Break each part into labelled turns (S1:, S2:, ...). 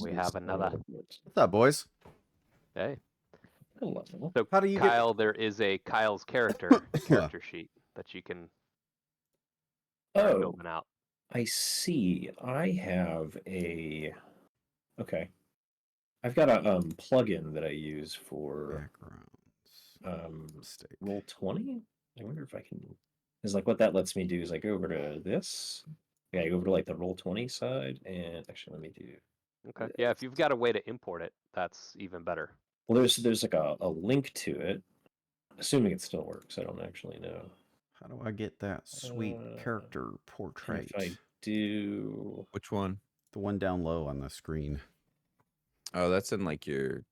S1: we have another.
S2: What's up, boys?
S1: Hey.
S3: Hello.
S1: So
S2: How do you
S1: Kyle, there is a Kyle's character sheet that you can start
S3: Oh,
S1: building out.
S3: I see. I have a. Okay. I've got a plugin that I use for
S2: backgrounds? Mistake.
S3: Roll20. I wonder if I can. Is like what that lets me do is I go over to this. Yeah, I go over to like the Roll20 side, and actually let me do.
S1: Okay. Yeah, if you've got a way to import it, that's even better.
S3: Well, there's like a link to it. Assuming it still works, I don't actually know.
S2: How do I get that sweet character portrait?
S3: If I do.
S4: Which one?
S2: The one down low on the screen.
S4: Oh, that's in like your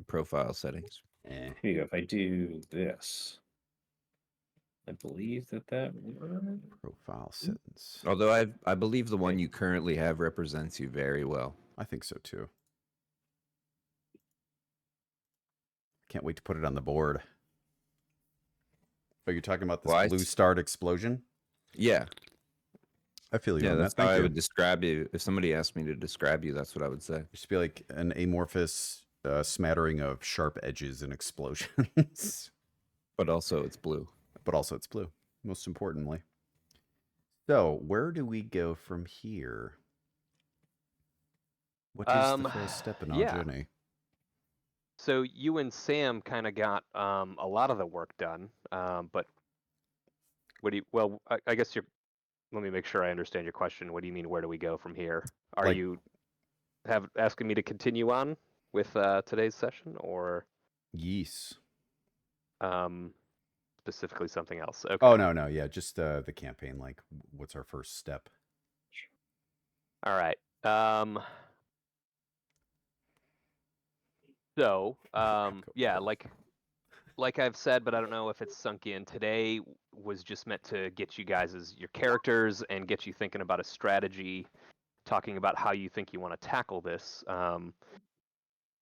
S4: profile settings.
S3: Here you go. If I do this, I believe that
S2: Profile settings.
S4: Although I believe the one you currently have represents you very well.
S2: I think so too. Can't wait to put it on the board. Oh, you're talking about this blue starred explosion?
S4: Yeah.
S2: I feel you.
S4: Yeah,
S2: on
S4: that's
S2: that.
S4: how I would describe you. If somebody asked me to describe you, that's what I would say.
S2: It should be like an amorphous smattering of sharp edges and explosions.
S4: But also it's blue.
S2: Most importantly. So, where do we go from here? What is the first step in our journey?
S1: So you and Sam kind of got a lot of the work done, but what do you? Well, I guess you're. Let me make sure I understand your question. What do you mean? Where do we go from here? Are you asking me to continue on with today's session, or
S2: yes,
S1: specifically something else? Okay.
S2: Oh no, yeah, just the campaign. Like, what's our first step?
S1: All right. So, yeah, like I've said, but I don't know if it's sunk in. Today was just meant to get you guys as your characters and get you thinking about a strategy, talking about how you think you want to tackle this. And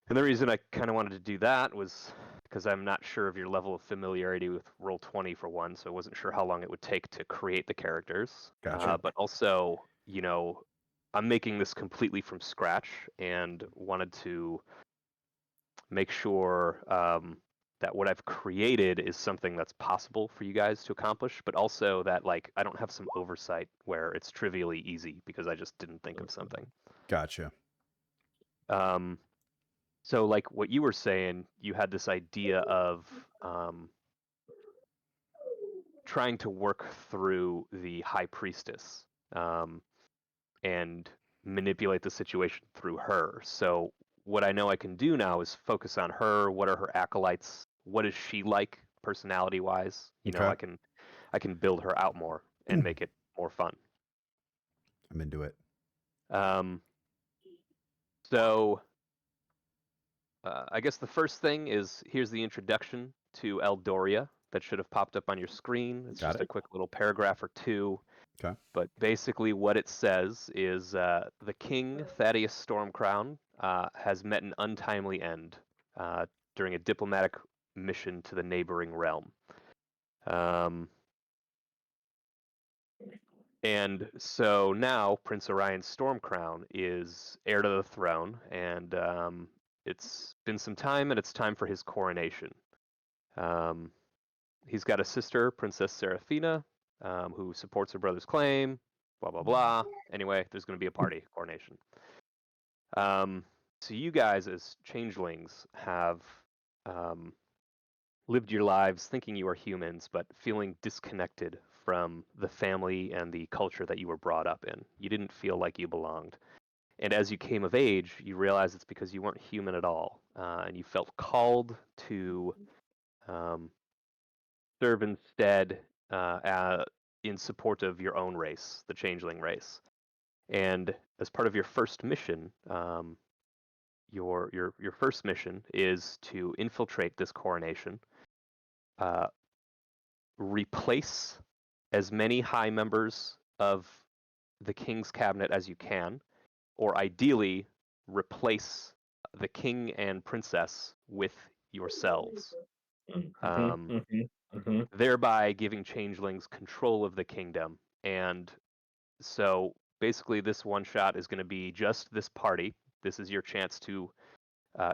S1: the reason I kind of wanted to do that was because I'm not sure of your level of familiarity with Roll20 for one, so I wasn't sure how long it would take to create the characters.
S2: Gotcha.
S1: But also, I'm making this completely from scratch and wanted to make sure that what I've created is something that's possible for you guys to accomplish, but also that I don't have some oversight where it's trivially easy because I just didn't think of something.
S2: Gotcha.
S1: So like what you were saying, you had this idea of trying to work through the High Priestess and manipulate the situation through her. So what I know I can do now is focus on her. What are her acolytes? What is she like personality-wise? I can build her out more and make it more fun.
S2: I'm into it.
S1: So I guess the first thing is here's the introduction to Eldoria that should have popped up on your screen. It's just a quick little paragraph or two.
S2: Okay.
S1: But basically what it says is the King, Thaddeus Stormcrown, has met an untimely end during a diplomatic mission to the neighboring realm. And so now Prince Orion Stormcrown is heir to the throne, and it's been some time, and it's time for his coronation. He's got a sister, Princess Seraphina, who supports her brother's claim, blah, blah, blah. Anyway, there's going to be a party, coronation. So you guys as changelings have lived your lives thinking you are humans, but feeling disconnected from the family and the culture that you were brought up in. You didn't feel like you belonged. And as you came of age, you realized it's because you weren't human at all. And you felt called to serve instead in support of your own race, the changeling race. And as part of your first mission, your first mission is to infiltrate this coronation, replace as many high members of the king's cabinet as you can, or ideally replace the king and princess with yourselves, thereby giving changelings control of the kingdom. And so basically this one shot is going to be just this party, This is your chance to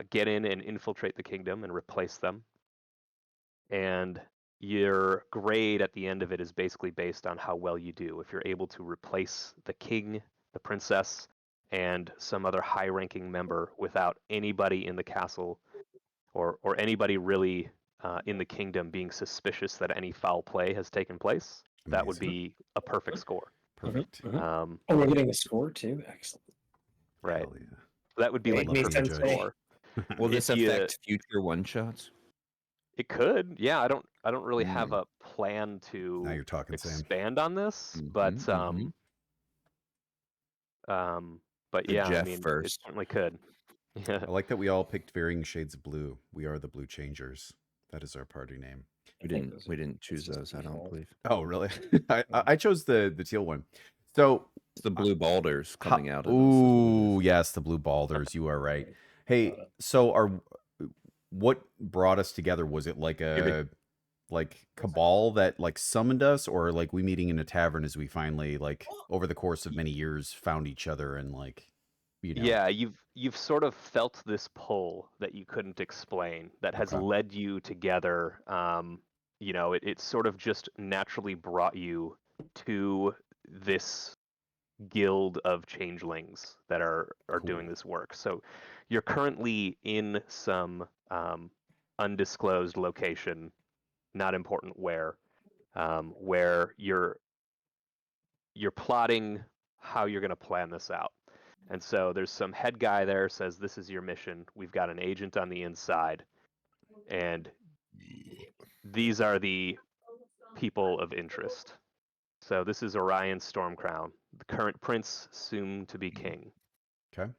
S1: get in and infiltrate the kingdom and replace them. And your grade at the end of it is basically based on how well you do. If you're able to replace the king, the princess, and some other high-ranking member without anybody in the castle or anybody really in the kingdom being suspicious that any foul play has taken place, that would
S2: Amazing.
S1: be a perfect score.
S2: Perfect.
S3: Oh, we're getting a score too. Excellent.
S1: Right.
S2: Hell yeah.
S1: That would be
S3: Make
S1: like
S3: me
S1: perfect
S2: sensei.
S1: score.
S4: Will this
S1: If you-
S4: affect future one-shots?
S1: It could. Yeah, I don't really have
S4: Mm.
S1: a plan to
S2: Now you're talking, Sam.
S1: expand on this,
S4: Mhm,
S1: but
S4: mhm.
S1: but
S4: The
S1: yeah, I
S4: Jeff
S1: mean, it
S4: first.
S1: certainly could. Yeah.
S2: I like that we all picked varying shades of blue. We are the Blue Changers. That is our party name.
S4: We
S3: think
S4: didn't.
S3: those
S4: We
S3: are-
S4: didn't choose
S3: just
S4: those. I don't
S3: default.
S4: believe.
S2: Oh, really? I chose the teal one. So,
S4: It's the blue balders coming out of this.
S2: ooh, yes, the blue balders. You are right. Hey, so what brought us together? Was it like a cabal that like summoned us, or like we meeting in a tavern as we finally like over the course of many years found each other and like
S1: Yeah, you've sort of felt this pull that you couldn't explain that has
S2: Okay.
S1: led you together. It sort of just naturally brought you to this guild of changelings that are doing
S2: Cool.
S1: this work. So you're currently in some undisclosed location, not important where you're plotting how you're going to plan this out. And so there's some head guy there says, this is your mission. We've got an agent on the inside. And these are the people of interest. So this is Orion Stormcrown, the current prince, soon to be king.
S2: Okay.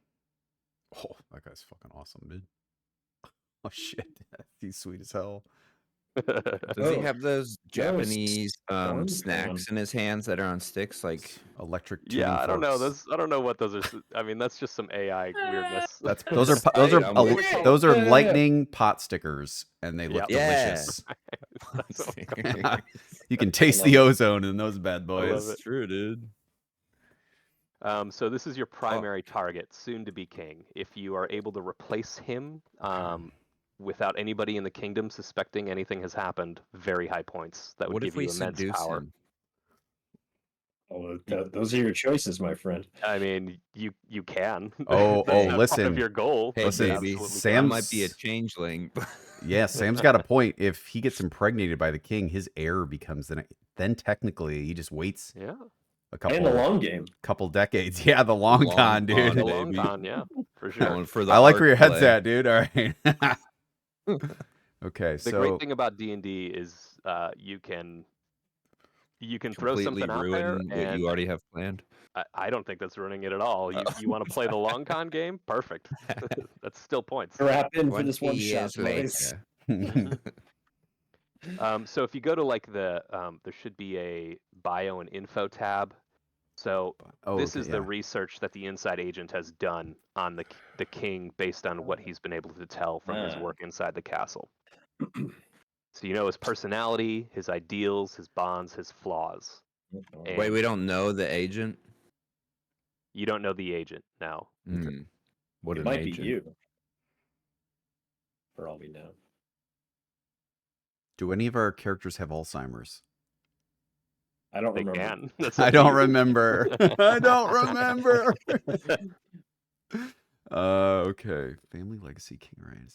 S2: Oh, that guy's fucking awesome, dude. Oh shit, he's sweet as hell.
S4: Does he
S3: Oh,
S4: have those Japanese
S3: Stormcrown.
S4: snacks in his hands that are on sticks? Like
S2: Electric tuning
S1: Yeah, I don't know.
S2: forks.
S1: I don't know what those are. I mean, that's just some AI weirdness.
S2: Those are
S4: I'm
S2: those are
S3: Yeah.
S2: lightning pot stickers, and they look
S1: Yep.
S4: Yeah.
S2: delicious.
S1: That's what's going on.
S2: You can taste the ozone in those bad boys.
S1: it.
S4: True, dude.
S1: So this is your primary target, soon to be king. If you are able to replace him without anybody in the kingdom suspecting anything has happened, very high points. That would
S4: What
S1: give
S4: if we
S1: you immense
S4: seduce
S1: power.
S4: him?
S3: Oh, those are your choices, my friend.
S1: I mean, you can.
S2: Oh,
S1: That's
S2: oh,
S1: part
S2: listen.
S1: of your goal.
S4: Hey,
S2: Listen,
S1: You
S4: baby,
S1: absolutely
S4: I
S2: Sam-
S4: might be a changeling.
S2: Yeah, Sam's got a point. If he gets impregnated by the king, his heir becomes then technically he just waits
S1: can. Yeah.
S2: a
S3: And the
S2: couple
S3: long game.
S2: Decades. Yeah, the long
S4: Long
S2: con, dude.
S4: con,
S1: The long
S4: baby.
S1: con, yeah, for sure.
S4: Going for the
S2: I like where
S4: art
S2: your head's
S4: play.
S2: at, dude. All right. Okay,
S1: The
S2: so
S1: great thing about D&D is you can throw
S4: Completely
S1: something out there,
S4: ruin what
S1: and
S4: you already have planned.
S1: I don't think that's ruining it at all. You want to play the long con game? Perfect. That's still points.
S3: Strap in for
S4: 20
S3: this one shot,
S4: years
S3: boys.
S4: later.
S1: So if you go to like there should be a bio and info tab. So
S2: oh,
S1: this
S2: okay,
S1: is
S2: yeah.
S1: the research that the inside agent has done on the king based on what he's been able to tell from his
S3: Ah.
S1: work inside the castle. So you know his personality, his ideals, his bonds, his flaws.
S4: Wait,
S1: And
S4: we don't know the agent?
S1: you don't know the agent now.
S4: Hmm. What
S3: It
S4: an
S3: might
S4: agent.
S3: be you. For all we know.
S2: Do any of our characters have Alzheimer's?
S3: I don't
S1: They
S3: remember.
S1: can. That's
S2: I
S1: up to
S2: don't
S1: you.
S2: remember. I don't remember. Okay. Family legacy, King Ryan,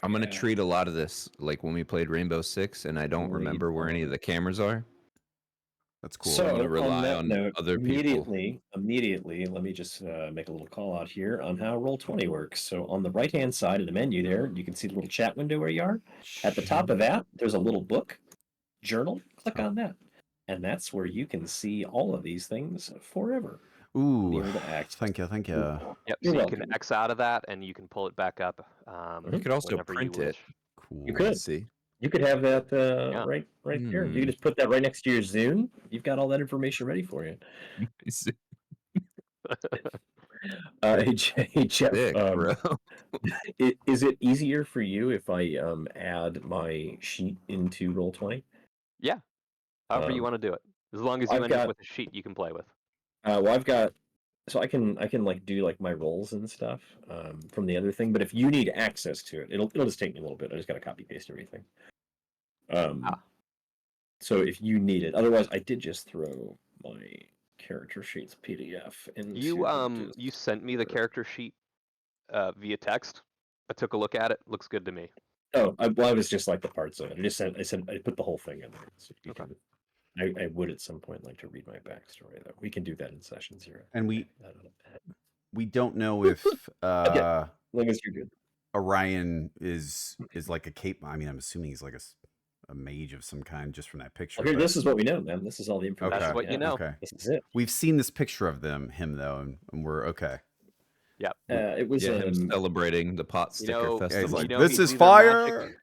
S4: I'm gonna
S3: Okay.
S4: treat a lot of this like when we played Rainbow Six, and I don't
S3: Lead
S4: remember where any of
S3: on.
S4: the cameras are.
S2: That's cool.
S3: So
S4: I'm gonna
S3: on
S4: rely
S3: that
S4: on
S3: note,
S4: other people.
S3: immediately, let me just make a little call out here on how Roll20 works. So on the right-hand side of the menu there, you can see the little chat window where you are. At the top of that, there's a little book, journal. Click on that. And that's where you can see all of these things forever.
S2: Ooh,
S3: Be able to access.
S2: thank you, thank you.
S1: Yep.
S3: You're
S1: so you
S3: welcome.
S1: can X out of that, and you can pull it back up.
S4: You could also
S1: whenever
S4: print
S1: you
S4: it.
S1: wish.
S2: Cool.
S3: You could.
S4: See.
S3: You could have that
S1: Yeah.
S3: right there. You
S4: Hmm.
S3: can just put that right next to your Zune. You've got all that information ready for you. Hey, Jeff,
S4: Sick, bro.
S3: is it easier for you if I add my sheet into Roll20?
S1: Yeah. However you
S3: Um,
S1: want to do it, as long as you
S3: I've
S1: end up
S3: got-
S1: with a sheet you can play with.
S3: Well, I've got So I can like do like my rolls and stuff from the other thing, but if you need access to it, it'll just take me a little bit. I just got to copy paste everything. So if you need it, otherwise I did just throw my character sheets PDF into
S1: You sent me the character sheet via text. I took a look at it. Looks good to me.
S3: Oh, I was just like the parts of it. I said I put the whole thing in there. So you
S1: Okay.
S3: can, I would at some point like to read my backstory though. We can do that in session 0.
S2: And we don't know if
S3: Long as you're good.
S2: Orion is like a cape. I mean, I'm assuming he's like a mage of some kind just from that picture.
S3: Okay, this is what we know, man. This is all the information.
S1: That's what you know.
S2: Okay.
S3: This is it.
S2: We've seen this picture of him though, and we're okay.
S1: Yep.
S3: It was
S4: him celebrating the pot sticker festival.
S2: Like,
S1: you know,
S2: this
S1: he's
S2: is
S1: either
S2: fire.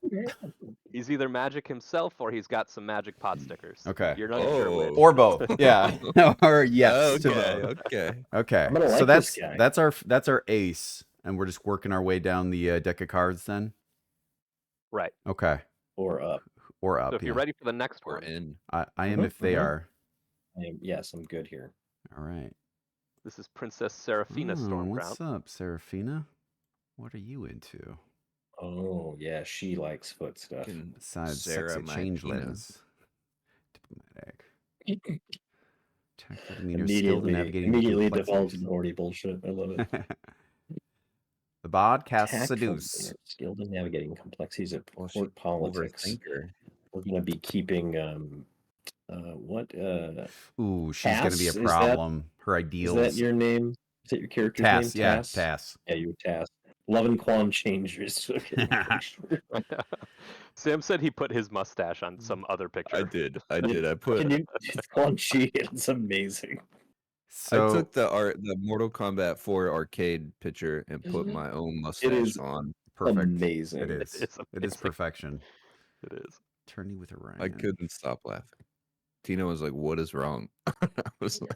S1: He's either magic himself or he's got some magic pot stickers.
S2: Okay.
S1: You're not sure which.
S2: Or both. Yeah. Or yes.
S4: Okay.
S2: Okay.
S3: I'm gonna
S2: So
S3: like this guy.
S2: that's our ace, and we're just working our way down the deck of cards then.
S1: Right.
S2: Okay.
S3: Or up.
S2: Or up.
S1: So if you're ready for the next
S4: We're
S1: one,
S4: in.
S2: I am if they are.
S3: Yes, I'm good here.
S2: All right.
S1: this is Princess Seraphina Stormcrown.
S2: What's up, Seraphina? What are you into?
S3: Oh yeah, she likes foot stuff.
S2: Besides
S4: Sarah
S2: sexy changelings. Diplomatic. Tactile demeanor, skilled in navigating
S3: Immediately
S2: complexities.
S3: devolves into horny bullshit. I love it.
S2: The bod casts
S3: Tactful
S2: seduce.
S3: demeanor, skilled in navigating complexities of
S4: Well,
S3: court politics.
S4: Overthinker.
S3: We're gonna be keeping
S2: Ooh, she's gonna be a
S3: Tass?
S2: problem. Her ideals.
S3: Is that your name? Is that your character's
S2: Tass?
S3: name?
S2: Yeah,
S3: Tass?
S2: Tass.
S3: Yeah, you Tass. Love and Quan Changers.
S1: Sam said he put his mustache on some other picture.
S4: I did. I put.
S3: It's Quan Chi. It's amazing.
S2: So
S4: I took the Mortal Kombat 4 arcade picture and put my own mustache
S3: is
S4: on.
S2: perfect.
S3: Amazing.
S2: It is.
S1: It's
S2: It is
S1: amazing.
S2: perfection.
S1: It is.
S2: Attorney with Orion.
S4: I couldn't stop laughing. Tina was like, "What is wrong?" I was like,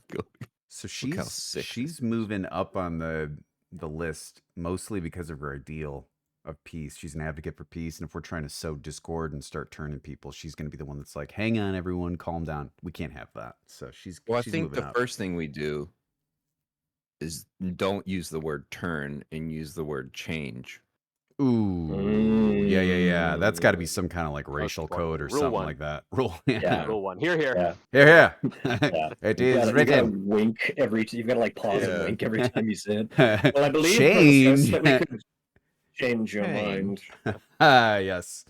S2: So
S4: Look how sick
S2: she's moving up on the list mostly because of her ideal of peace. She's an advocate for peace, and if we're trying to sow discord and start turning people, she's going to be the one that's like, "Hang on, everyone, calm down. We can't have that." So she's
S4: Well, I
S2: she's
S4: think
S2: moving
S4: the
S2: up.
S4: first thing we do is don't use the word turn and use the word change.
S2: Ooh, yeah. That's got to be some kind of like racial
S1: one.
S2: code or
S1: Rule
S2: something
S1: one.
S2: like that. Rule.
S3: Yeah.
S1: Rule one. Here.
S3: Yeah.
S2: Yeah.
S3: Yeah.
S2: It
S3: You
S2: is
S3: gotta
S2: written.
S3: wink every. You've got to like pause and
S4: Yeah.
S3: wink every time you say it. Well, I believe
S2: Change.
S3: that we could change your mind.
S2: Yes.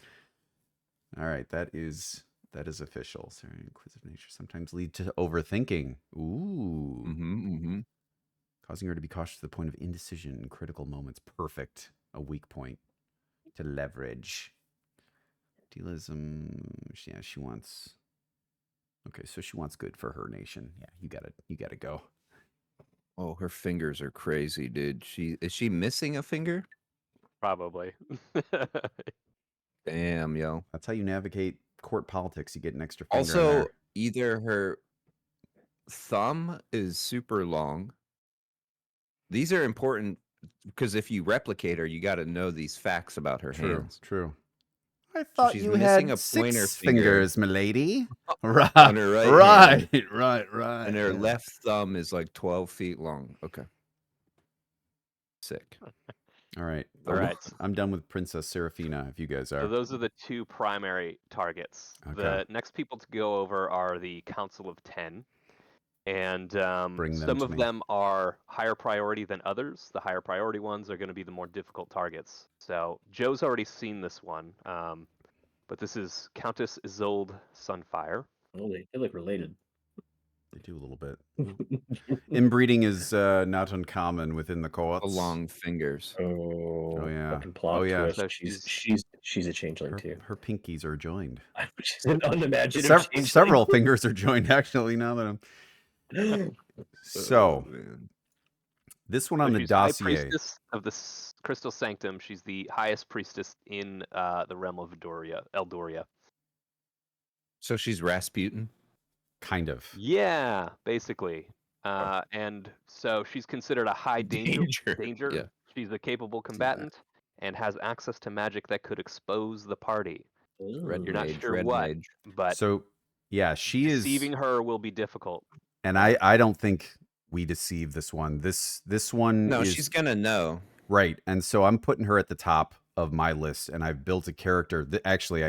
S2: All right, that is official. Sorry, inquisitive nature sometimes lead to overthinking. Ooh.
S4: Mm-hmm.
S2: Causing her to be cautious to the point of indecision in critical moments. Perfect. A weak point to leverage. Dealism. Yeah, she wants. Okay, so she wants good for her nation. Yeah, you gotta go.
S4: Oh, her fingers are crazy, dude. Is she missing a finger?
S1: Probably.
S4: Damn, yo.
S2: That's how you navigate court politics. You get an extra finger in
S4: Also,
S2: there.
S4: either her thumb is super long. These are important because if you replicate her, you got to know these facts about her hands.
S2: True. I thought
S4: she's
S2: you
S4: missing
S2: had
S4: a pointer
S2: 6
S4: finger
S2: fingers, milady. Right.
S4: on her right hand.
S2: Right.
S4: And her
S2: yeah.
S4: left thumb is like 12 feet long. Okay. Sick.
S2: All right.
S1: All right.
S2: I'm done with Princess Seraphina, if you guys are.
S1: So those are the two primary targets.
S2: Okay.
S1: The next people to go over are the Council of 10. And
S2: Bring them
S1: some
S2: to
S1: of
S2: me.
S1: them are higher priority than others. The higher priority ones are going to be the more difficult targets. So Joe's already seen this one, but this is Countess Isolde Sunfire.
S3: Oh, they look related.
S2: They do a little bit. Inbreeding is not uncommon within the courts.
S4: The long fingers.
S3: Oh
S2: yeah.
S3: fucking plot
S2: Oh, yeah.
S3: twist.
S1: So
S3: she's a changeling too.
S2: Her pinkies are joined.
S3: She's an unimaginative changeling.
S2: Several fingers are joined, actually, now that I'm... So,
S4: man.
S2: this one on the
S1: She's High
S2: dossier.
S1: Priestess of the Crystal Sanctum. She's the highest priestess in the realm of Eldoria.
S4: So she's Rasputin?
S2: Kind of.
S1: Yeah, basically. And so she's considered a high danger.
S4: Yeah.
S1: She's a capable combatant and has access to magic that could expose the party.
S4: Red
S1: You're not
S4: mage,
S1: sure
S4: red
S1: what,
S4: mage.
S1: but
S2: So, yeah, she is...
S1: deceiving her will be difficult.
S2: And I don't think we deceive this one. This one
S4: No,
S2: is
S4: she's gonna know.
S2: right, and so I'm putting her at the top of my list, and I've built a character that actually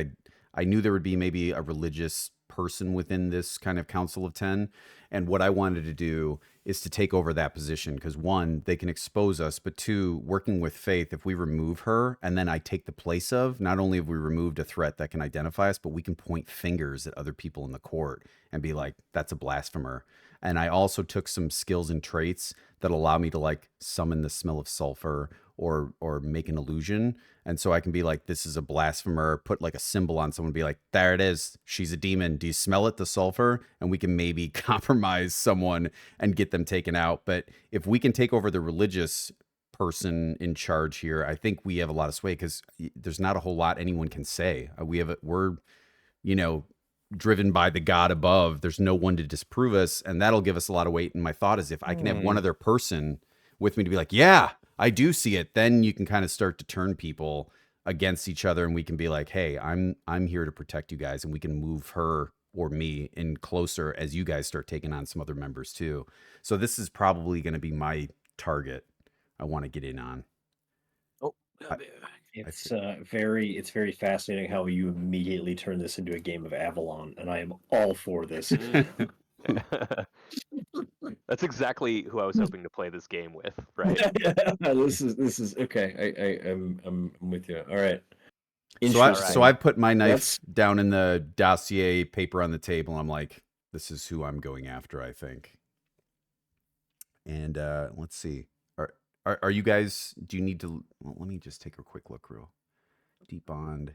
S2: I knew there would be maybe a religious person within this kind of Council of 10, and what I wanted to do is to take over that position because one, they can expose us, but two, working with Faith, if we remove her and then I take the place of, not only have we removed a threat that can identify us, but we can point fingers at other people in the court and be like, that's a blasphemer. And I also took some skills and traits that allow me to like summon the smell of sulfur or make an illusion. And so I can be like, this is a blasphemer, put like a symbol on someone, be like, there it is. She's a demon. Do you smell it, the sulfur? And we can maybe compromise someone and get them taken out. But if we can take over the religious person in charge here, I think we have a lot of sway because there's not a whole lot anyone can say. We're, you know, driven by the God above. There's no one to disprove us, and that'll give us a lot of weight. And my thought is, if I can have one other person with me to be like, yeah, I do see it, then you can kind of start to turn people against each other, and we can be like, hey, I'm here to protect you guys, and we can move her or me in closer as you guys start taking on some other members too. So this is probably going to be my target I want to get in on.
S1: Oh,
S3: It's very fascinating how you immediately turn this into a game of Avalon, and I am all for this.
S1: That's exactly who I was hoping to play this game with, right?
S3: This is okay. I'm with you. All right.
S2: So I've put my knife
S3: Let's-
S2: down in the dossier paper on the table. I'm like, this is who I'm going after, I think. And let's see. Are you guys, do you need to, well, let me just take a quick look real. Deep Bond.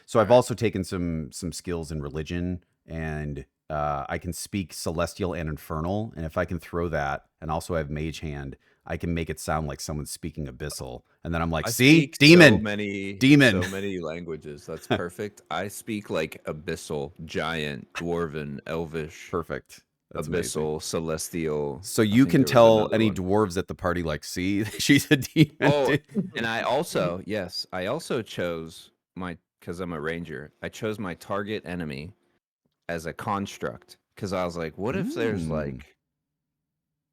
S2: So I've also taken some skills in religion, and I can speak Celestial and Infernal. And if I can throw that, and also have Mage Hand, I can make it sound like someone's speaking Abyssal. And then I'm like,
S4: I
S2: see,
S4: speak
S2: demon,
S4: so many languages. That's perfect. I speak like Abyssal, Giant, Dwarven, Elvish.
S2: Perfect. That's
S4: Abyssal,
S2: amazing.
S4: Celestial.
S2: So
S4: I
S2: you
S4: think
S2: can
S4: there was
S2: tell
S4: another
S2: any
S4: one.
S2: dwarves at the party, like, see, she's a demon.
S4: Oh, and I also, yes, I also chose because I'm a ranger, I chose my target enemy as a construct because I was like, what if there's like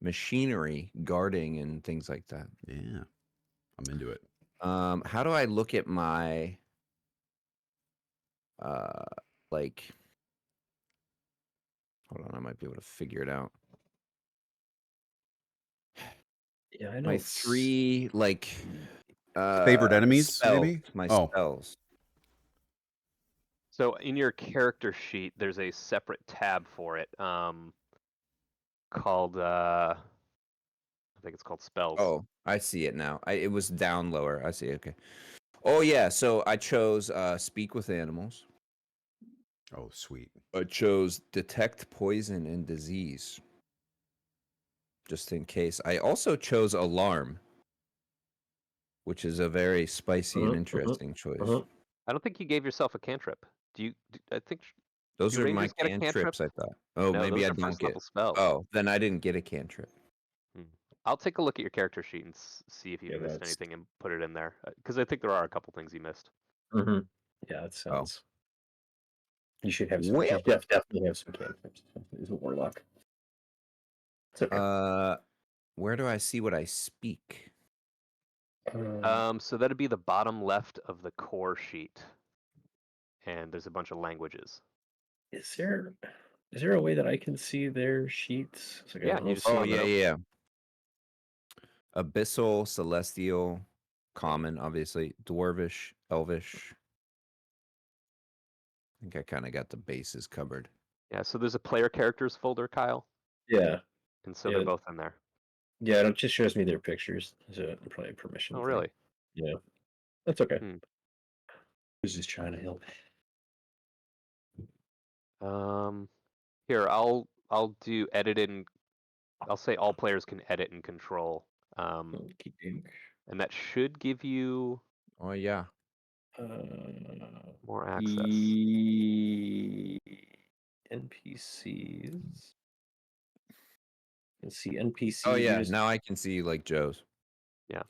S4: machinery guarding and things like that?
S2: Yeah, I'm into it.
S4: How do I look at my like? Hold on, I might be able to figure it out.
S3: Yeah, I know.
S4: My three like
S2: Favored enemies,
S4: spells,
S2: maybe?
S4: my
S2: Oh.
S4: spells.
S1: So in your character sheet, there's a separate tab for it, called I think it's called spells.
S4: Oh, I see it now. It was down lower. I see. Okay. Oh yeah. So I chose speak with animals.
S2: Oh, sweet.
S4: I chose detect poison and disease. Just in case. I also chose alarm, which is a very spicy and interesting choice.
S1: I don't think you gave yourself a cantrip. I think
S4: Those
S1: do
S4: are my
S1: rangers get a
S4: cantrips, I thought. Oh,
S1: No,
S4: maybe
S1: those
S4: I
S1: are
S4: don't
S1: first
S4: get.
S1: level spells.
S4: Oh, then I didn't get a cantrip.
S1: I'll take a look at your character sheet and see if you
S3: Yeah,
S1: missed
S3: that's-
S1: anything and put it in there, because I think there are a couple things you missed.
S3: Yeah, that sounds. You should have some.
S4: Well-
S3: You should definitely have some cantrips. He's a warlock. It's okay.
S4: Where do I see what I speak?
S1: So that'd be the bottom left of the core sheet, and there's a bunch of languages.
S3: Is there a way that I can see their sheets? It's like, I
S1: Yeah,
S3: don't
S1: you
S3: know
S1: just
S3: if
S4: Oh
S1: want
S3: some-
S1: to
S4: yeah. Abyssal, celestial, common, obviously, dwarvish, elvish. I think I kind of got the bases covered.
S1: Yeah, so there's a player characters folder, Kyle,
S3: Yeah,
S1: and so
S3: Yeah.
S1: they're both in there.
S3: yeah. It just shows me their pictures. So probably a permission.
S1: Oh,
S3: thing.
S1: really?
S3: Yeah, that's okay.
S1: Hmm.
S3: Who's just trying to help?
S1: Here, I'll do edit and I'll say all players can edit and control. And that should give you
S4: Oh yeah.
S1: more access.
S3: NPCs. Let's see NPC.
S4: Oh yeah.
S3: use-
S4: Now I can see like Joe's.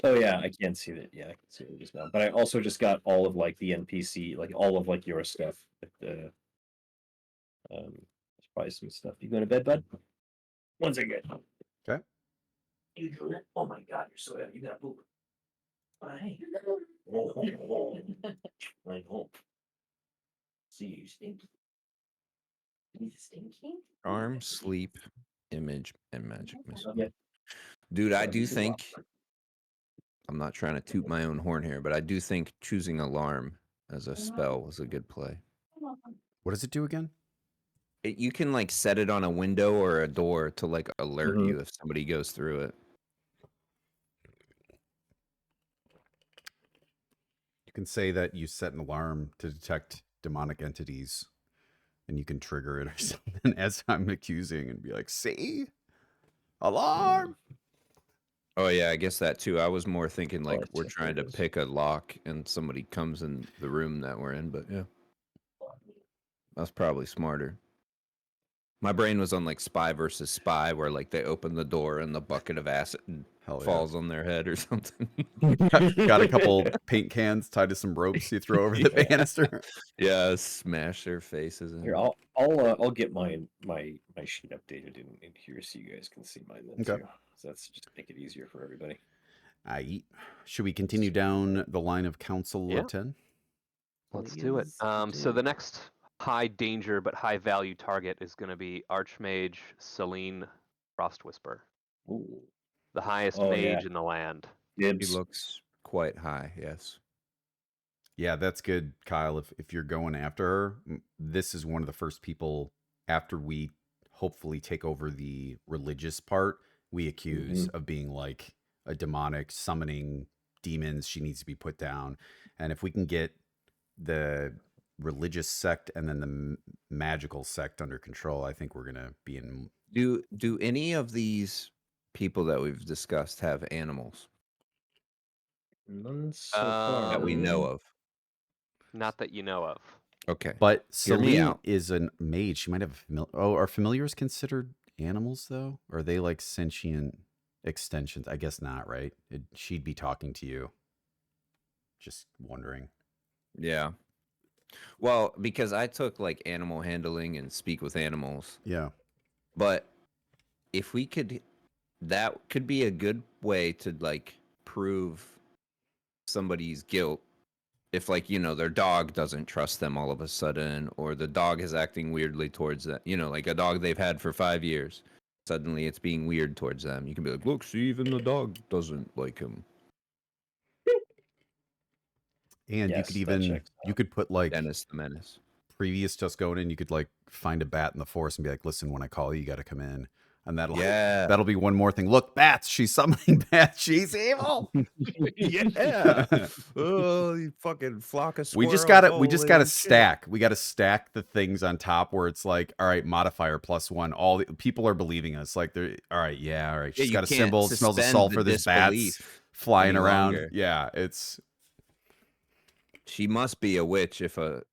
S3: Oh yeah, I can't see that. Yeah, I can see it just now. But I also just got all of like the NPC, like all of like your stuff. Like the there's probably some stuff. You going to bed, bud? One second.
S2: Okay.
S3: You doing it? Oh my god, you're so heavy. You got poop. Bye. I hope. See you stinky. You stinky?
S4: Charm, sleep, image, and magic missile.
S3: Yeah.
S4: Dude, I do think, I'm not trying to toot my own horn here, but I do think choosing alarm as a spell was a good play.
S2: What does it do again?
S4: You can like set it on a window or a door to like alert
S3: Mhm.
S4: you if somebody goes through it.
S2: You can say that you set an alarm to detect demonic entities, and you can trigger it or something as I'm accusing and be like, "See, alarm!"
S4: Oh yeah, I guess that too. I was more thinking like we're
S3: check
S4: trying to
S3: those.
S4: pick a lock and somebody comes in the room that we're in, but yeah. That's probably smarter. My brain was on like Spy versus Spy, where like they open the door and the bucket of acid
S2: Hell yeah.
S4: falls on their head or something.
S2: Got a couple paint cans tied to some ropes you throw over the
S3: Yeah.
S2: banister.
S4: Yeah, smash their faces in.
S3: Here, I'll get my sheet updated in here so you guys can see mine then
S2: Okay.
S3: too. So that's just make it easier for everybody.
S2: Should we continue down the line of Council
S1: Yeah.
S2: of 10?
S1: Let's do it. So the next high danger but high value target is going to be Archmage Celine Frostwhisper,
S3: Ooh.
S1: the highest
S3: Oh,
S1: mage
S3: yeah.
S1: in the land.
S4: He
S3: Dibs.
S4: looks quite high, yes.
S2: Yeah, that's good, Kyle. If you're going after her, this is one of the first people after we hopefully take over the religious part, we accuse of being like a demonic summoning demons. She needs to be put down. And if we can get the religious sect and then the magical sect under control, I think we're gonna be in.
S4: Do any of these people that we've discussed have animals
S3: None so far.
S4: that we know of?
S1: Not that you know of.
S4: Okay.
S2: But
S4: Hear me
S2: Celine
S4: out.
S2: is a mage. She might have are familiars considered animals though? Or are they like sentient extensions? I guess not, right? She'd be talking to you. Just wondering.
S4: Yeah. Well, because I took like animal handling and speak with animals,
S2: Yeah.
S4: but if we could, that could be a good way to like prove somebody's guilt. If like, you know, their dog doesn't trust them all of a sudden, or the dog is acting weirdly towards them, you know, like a dog they've had for 5 years, suddenly it's being weird towards them. You can be like, look, see, even the dog doesn't like him.
S2: And you
S3: Yes,
S2: could
S3: that
S2: even
S3: checks
S2: you could put like
S4: Dennis the Menace.
S2: previous to us going in, you could like find a bat in the forest and be like, listen, when I call you, you gotta come in. And
S4: Yeah.
S2: that'll be one more thing. Look, bats, she's summoning bats, she's evil.
S4: Yeah. Oh, you fucking flock of
S2: We just
S4: squirrels.
S2: gotta
S4: Holy
S2: stack. We gotta stack the things on top where it's like, all right, modifier +1. All the people are believing us. Like they're all right, yeah, all right.
S4: Yeah,
S2: She's
S4: you
S2: got a
S4: can't
S2: symbol, it smells of
S4: suspend
S2: sulfur,
S4: the
S2: there's bats
S4: disbelief
S2: flying
S4: any
S2: around.
S4: longer.
S2: Yeah, it's
S4: She must be a witch if a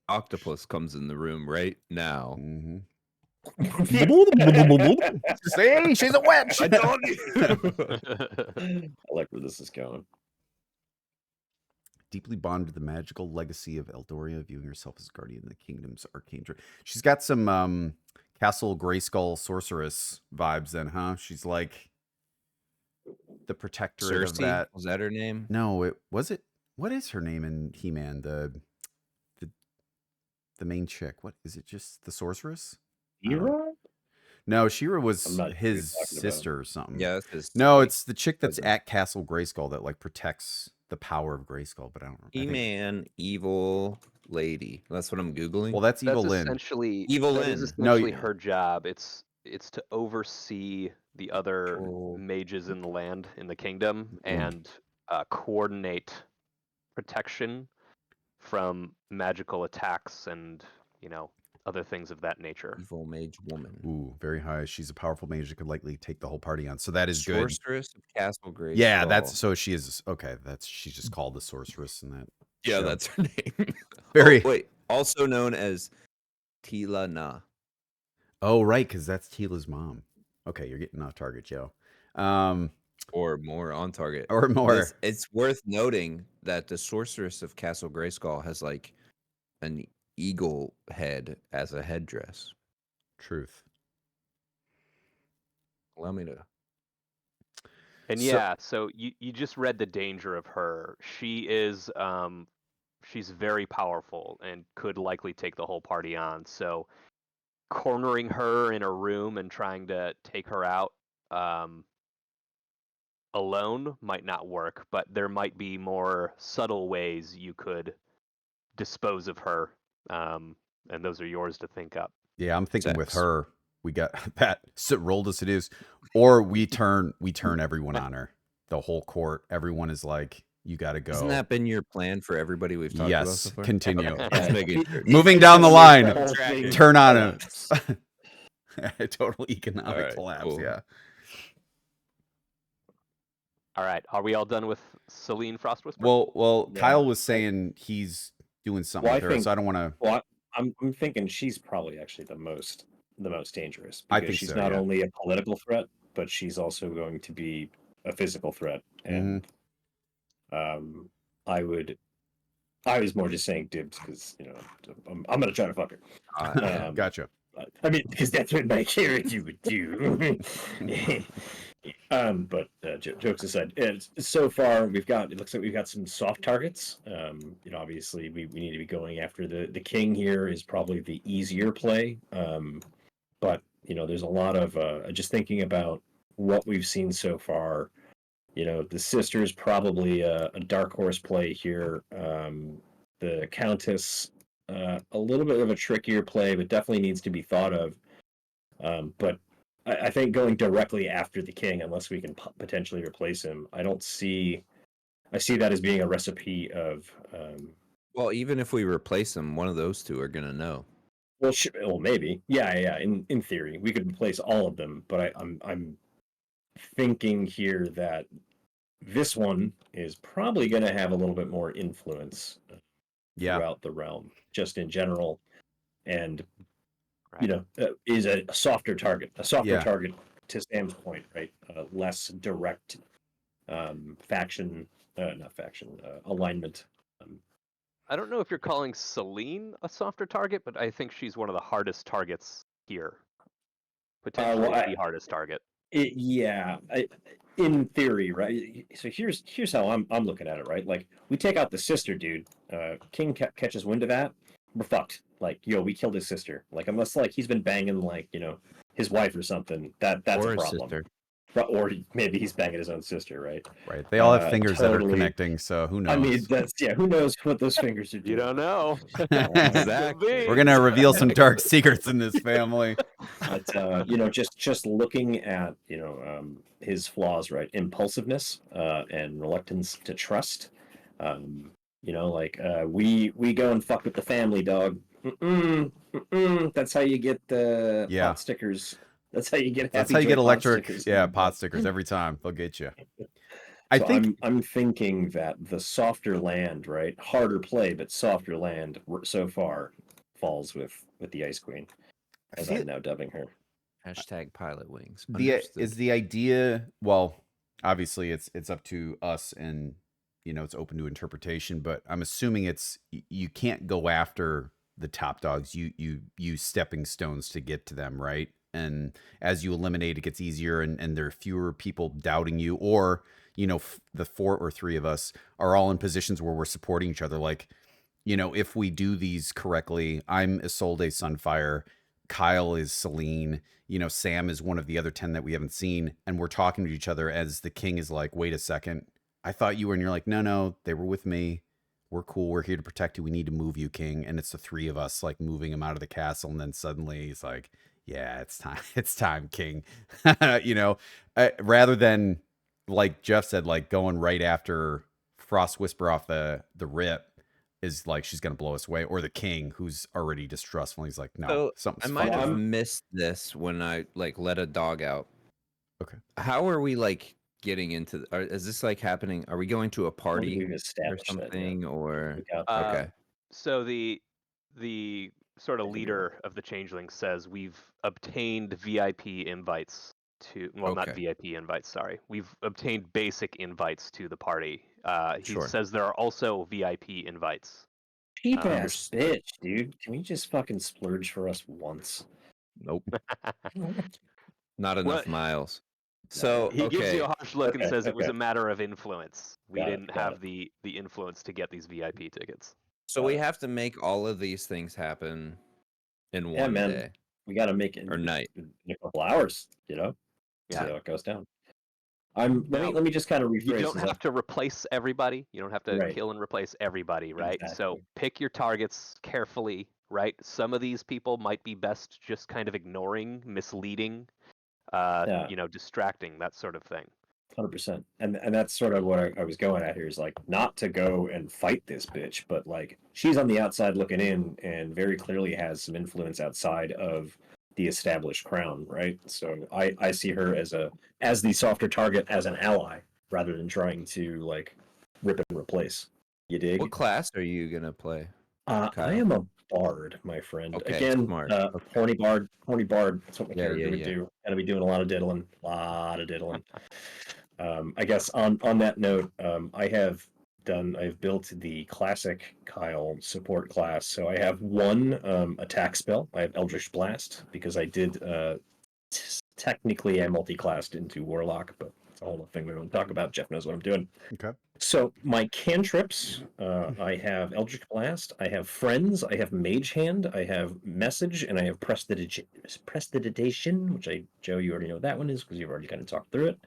S4: octopus comes in the room right now.
S2: mhm.
S3: out.
S2: See, she's a witch.
S4: I told you.
S3: I like where this is going.
S2: Deeply bonded to the magical legacy of Eldoria, viewing herself as guardian of the kingdom's arcane treasure. She's got some Castle Grayskull sorceress vibes then, huh? She's like the protectorate of
S4: Cersei?
S2: that.
S4: Was that her name?
S2: No, it was it. What is her name in He-Man? The main chick. What is it? Just the sorceress?
S3: Hero?
S2: No, She-Ra was
S3: I'm not sure
S2: his
S3: what you're talking
S2: sister or something.
S4: Yeah, that's his
S2: No,
S4: like,
S2: it's the chick that's
S4: cousin.
S2: at Castle Grayskull that like protects the power of Grayskull, but I don't remember.
S4: He-Man, evil lady. That's what I'm googling.
S2: Well, that's Evil
S1: That's
S2: Lyn.
S1: essentially
S4: Evil
S1: that is
S4: Lyn.
S2: No,
S1: essentially her job. It's to oversee the other
S4: Oh.
S1: mages in the land in the kingdom and coordinate protection from magical attacks and other things of that nature.
S4: Evil mage woman.
S2: Ooh, very high. She's a powerful mage that could likely take the whole party on. So that is good.
S4: Sorceress of Castle Grayskull.
S2: Yeah, that's so she is okay. She's just called the sorceress in that.
S4: Yeah,
S2: show.
S4: that's her name.
S2: Very.
S4: Oh, wait, also known as Tila Na.
S2: Oh, right, because that's Tila's mom. Okay, you're getting off target, Joe.
S4: Or more on target.
S2: Or more.
S4: It's worth noting that the Sorceress of Castle Grayskull has like an eagle head as a headdress.
S2: Truth.
S4: Allow me to.
S1: And
S2: So-
S1: yeah, so you just read the danger of her. She is she's very powerful and could likely take the whole party on. So cornering her in a room and trying to take her out alone might not work, but there might be more subtle ways you could dispose of her, and those are yours to think up.
S2: Yeah, I'm thinking with
S4: Sex.
S2: her, we got Pat rolled as it is, or we turn everyone on her. The whole court, everyone is like, "You got to go."
S4: Hasn't that been your plan for everybody we've talked about so
S2: Yes,
S4: far?
S2: continue.
S4: Okay, just making sure.
S2: Moving down the line,
S3: Tracking.
S2: turn on a
S3: Collapse.
S2: total economic
S4: Alright,
S2: collapse.
S4: cool.
S2: Yeah.
S1: All right, are we all done with Celine Frost Whisper?
S2: Well,
S3: Yeah,
S2: Kyle was saying he's doing something
S3: Well, I
S2: with her,
S3: think-
S2: so I don't want to.
S3: Well, I'm thinking she's probably actually the most dangerous
S2: I
S3: because
S2: think
S3: she's
S2: so,
S3: not
S2: yeah.
S3: only a political threat, but she's also going to be a physical threat. And I was more just saying dibs because I'm gonna try to fuck her.
S2: Gotcha.
S3: I mean, because that's what my character would do. But jokes aside, so far it looks like we've got some soft targets. Obviously we need to be going after the king here is probably the easier play. But there's a lot of just thinking about what we've seen so far. The sister's probably a dark horse play here. The countess, a little bit of a trickier play, but definitely needs to be thought of. But I think going directly after the king, unless we can potentially replace him, I see that as being a recipe of.
S4: Well, even if we replace them, one of those two are gonna know.
S3: Well, maybe, yeah. In theory, we could replace all of them, but I'm thinking here that this one is probably going to have a little bit more influence
S2: Yeah.
S3: throughout the realm, just in general, and
S1: Right.
S3: is a softer target. A softer
S2: Yeah.
S3: target, to Sam's point, right? Less direct faction, not faction, alignment.
S1: I don't know if you're calling Celine a softer target, but I think she's one of the hardest targets here. Potentially the hardest target.
S3: In theory, right? So here's how I'm looking at it, right? Like, we take out the sister, dude. King catches wind of that, we're fucked. Like, we killed his sister. Like, unless like he's been banging like his wife or something. That's
S4: or
S3: a
S4: his
S3: problem.
S4: sister.
S3: Or maybe he's banging his own sister, right?
S2: Right. They all have fingers that are
S3: totally.
S2: connecting, so who knows?
S3: I mean, who knows what those fingers are doing?
S1: You don't know.
S4: Exactly.
S2: We're gonna reveal some dark secrets in this family.
S3: But just looking at his flaws, right? Impulsiveness and reluctance to trust. We go and fuck with the family, dog. That's how you get the pot stickers. That's how you get.
S2: That's
S3: happy
S2: how you get
S3: joy pot
S2: electric.
S3: stickers.
S2: Yeah, pot stickers every time. They'll get you. I
S3: So
S2: think
S3: I'm thinking that the softer land, right, harder play, but softer land so far falls with the Ice Queen, as I'm now dubbing her.
S4: Hashtag pilot wings.
S2: is the idea. Well, obviously it's up to us, and it's open to interpretation. But I'm assuming you can't go after the top dogs. You use stepping stones to get to them, right? And as you eliminate, it gets easier, and there are fewer people doubting you, or the 4 or 3 of us are all in positions where we're supporting each other. Like, if we do these correctly, I'm Isolde Sunfire, Kyle is Celine, Sam is one of the other 10 that we haven't seen, and we're talking to each other as the king is like, wait a second, I thought you were, and you're like, no, they were with me. We're cool. We're here to protect you. We need to move you, king. And it's the 3 of us like moving him out of the castle. And then suddenly he's like, yeah, it's time. It's time, king. Rather than, like Jeff said, like going right after Frost Whisper off the rip is like she's gonna blow us away, or the king who's already distrustful. He's like, no,
S4: So
S2: something's
S4: I might
S2: fucking
S4: have
S2: up.
S4: missed this when I let a dog out.
S2: Okay.
S4: How are we getting into? Is this happening? Are we going to a party
S3: We've
S4: or
S3: established that,
S4: something? Or
S1: Okay.
S4: okay,
S1: So the sort of leader of the Changelings says we've obtained VIP invites to not
S4: Okay.
S1: VIP invites, sorry. We've obtained basic invites to the party. He
S4: Sure.
S1: says there are also VIP invites.
S3: Cheap ass
S4: Understood.
S3: bitch, dude. Can we just fucking splurge for us once?
S4: nope, not enough
S1: What?
S4: miles. So
S1: He gives you a
S4: okay,
S1: harsh look and
S3: Okay,
S1: says it was
S3: okay.
S1: a matter of influence. We
S3: Got it,
S1: didn't
S3: got
S1: have
S3: it.
S1: the influence to get these VIP tickets.
S4: so we have to make all of these things happen in
S3: Yeah,
S4: one
S3: man.
S4: day
S3: We got to make it
S4: or night.
S3: in a couple hours. See
S1: Yeah.
S3: how it goes down. Let
S1: Now,
S3: me just kind of rephrase.
S1: You don't
S3: since
S1: have to replace everybody. You don't have to
S3: Right.
S1: kill and replace everybody, right? So
S3: Exactly.
S1: pick your targets carefully, right? Some of these people might be best just kind of ignoring, misleading,
S3: Yeah.
S1: distracting, that sort of thing.
S3: 100%. And that's sort of what I was going at here is like not to go and fight this bitch, but like she's on the outside looking in and very clearly has some influence outside of the established crown, right? So I see her as the softer target, as an ally, rather than trying to like rip and replace. You dig?
S4: What class are you gonna play?
S3: I
S4: Kyle?
S3: am a bard, my friend.
S4: Okay,
S3: Again,
S4: smart.
S3: horny bard. That's what my
S4: Yeah,
S3: character would
S4: yeah.
S3: do. Gonna be doing a lot of diddling. I guess on that note, I've built the classic Kyle support class. So I have one attack spell. I have Eldritch Blast because I did technically I multi-classed into Warlock, but it's a whole thing we won't talk about. Jeff knows what I'm doing.
S2: Okay.
S3: So my cantrips, I have Eldritch Blast, I have Friends, I have Mage Hand, I have Message, and I have Prestidigitation, which Joe, you already know what that one is because you've already kind of talked through it.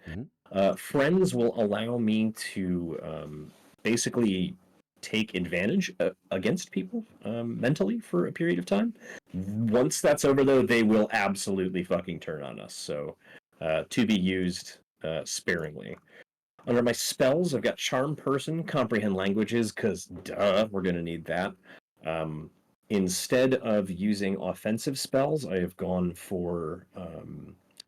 S3: Friends will allow me to basically take advantage against people mentally for a period of time. Once that's over, though, they will absolutely fucking turn on us. So to be used sparingly. Under my spells, I've got Charm Person, Comprehend Languages, because duh, we're going to need that. Instead of using offensive spells, I have gone for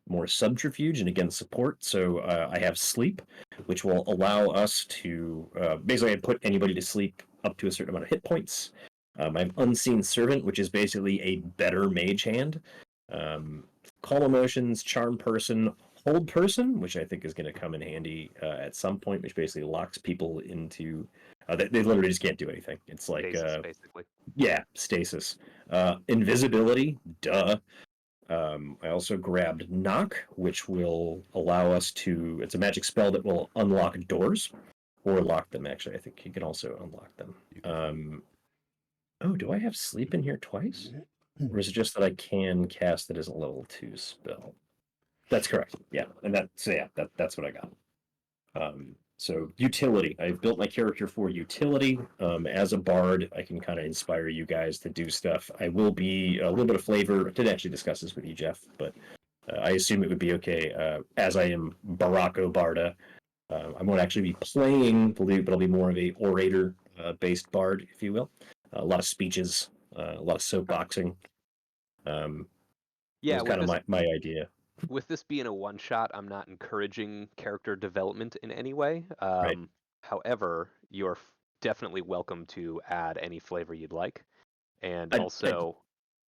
S3: more subterfuge and again support. So I have Sleep, which will allow us to basically put anybody to sleep up to a certain amount of hit points. I have Unseen Servant, which is basically a better mage hand. Calm Emotions, Charm Person, Hold Person, which I think is going to come in handy at some point, which basically locks people into. They literally just can't do anything. It's like
S1: Stasis, basically.
S3: Yeah, stasis. Invisibility, duh. I also grabbed Knock, which will allow us to. It's a magic spell that will unlock doors or lock them. Actually, I think you can also unlock them. Oh, do I have Sleep in here twice? Or is it just that I can cast it as a level 2 spell? That's correct. Yeah, and that's what I got. So utility. I've built my character for utility. As a bard, I can kind of inspire you guys to do stuff. I will be a little bit of flavor. I did actually discuss this with you, Jeff, but I assume it would be okay. As I am Baracco Barda, I won't actually be playing the lute, but I'll be more of a orator based bard, if you will. A lot of speeches, a lot of soapboxing.
S1: Yeah,
S3: was kind of my idea.
S1: With this being a one-shot, I'm not encouraging character development in any way.
S3: Right.
S1: However, you're definitely welcome to add any flavor you'd like. And
S3: I-
S1: also,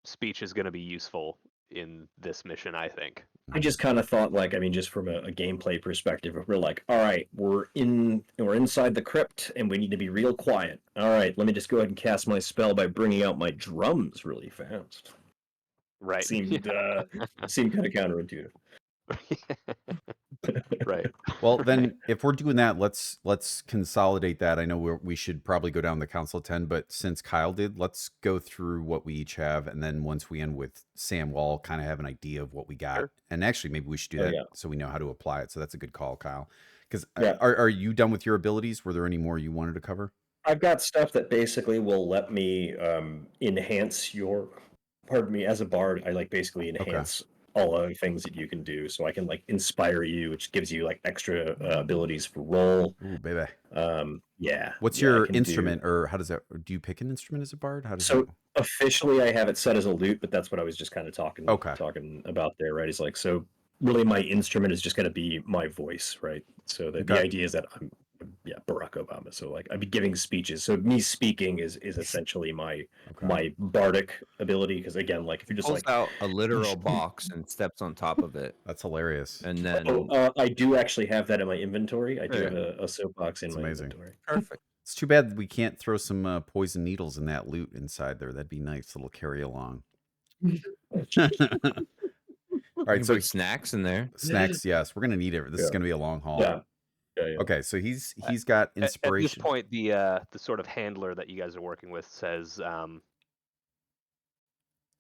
S1: speech is going to be useful in this mission, I think.
S3: I just kind of thought, like, I mean, just from a gameplay perspective, if we're like, all right, we're inside the crypt and we need to be real quiet. All right, let me just go ahead and cast my spell by bringing out my drums really fast.
S1: Right.
S3: Seemed kind of counterintuitive.
S1: Right.
S2: Well, then, if we're doing that, let's consolidate that. I know we should probably go down the Council of 10, but since Kyle did, let's go through what we each have, and then once we end with Sam, we'll all kind of have an idea of what we got.
S1: Sure.
S2: And actually, maybe we should do
S3: Oh,
S2: that
S3: yeah.
S2: so we know how to apply it. So that's a good call, Kyle. Because
S3: Yeah.
S2: are you done with your abilities? Were there any more you wanted to cover?
S3: I've got stuff that basically will let me enhance your. Pardon me, as a bard, I like basically enhance all other things that you can do. So I can like inspire you, which gives you like extra abilities for roll.
S2: Ooh, baby.
S3: Yeah.
S2: What's
S3: yeah, I
S2: your
S3: can
S2: instrument, or how does that? Do you pick an instrument as a bard? How does
S3: So
S2: that?
S3: officially, I have it set as a lute, but that's what I was just kind of talking about there, right? It's like, so really my instrument is just going to be my voice, right? So the
S2: Okay.
S3: idea is that I'm Barack Obama, so like I'd be giving speeches, so me speaking is essentially my bardic ability, because again, like if you're just
S4: Pulls
S3: like
S4: out a literal box and steps on top of it,
S2: That's hilarious.
S4: and then
S3: I do actually have that in my inventory. I do
S4: Yeah.
S3: have a soapbox in
S2: That's
S3: my
S2: amazing.
S3: inventory.
S4: perfect.
S2: It's too bad we can't throw some poison needles in that loot inside there. That'd be nice, little carry along. All right, so
S4: put snacks in there.
S2: snacks, yes, we're gonna need it. This is
S3: Yeah.
S2: gonna be a long haul.
S3: Yeah.
S2: Okay, so he's got
S1: At this
S2: inspiration.
S1: point, the sort of handler that you guys are working with says,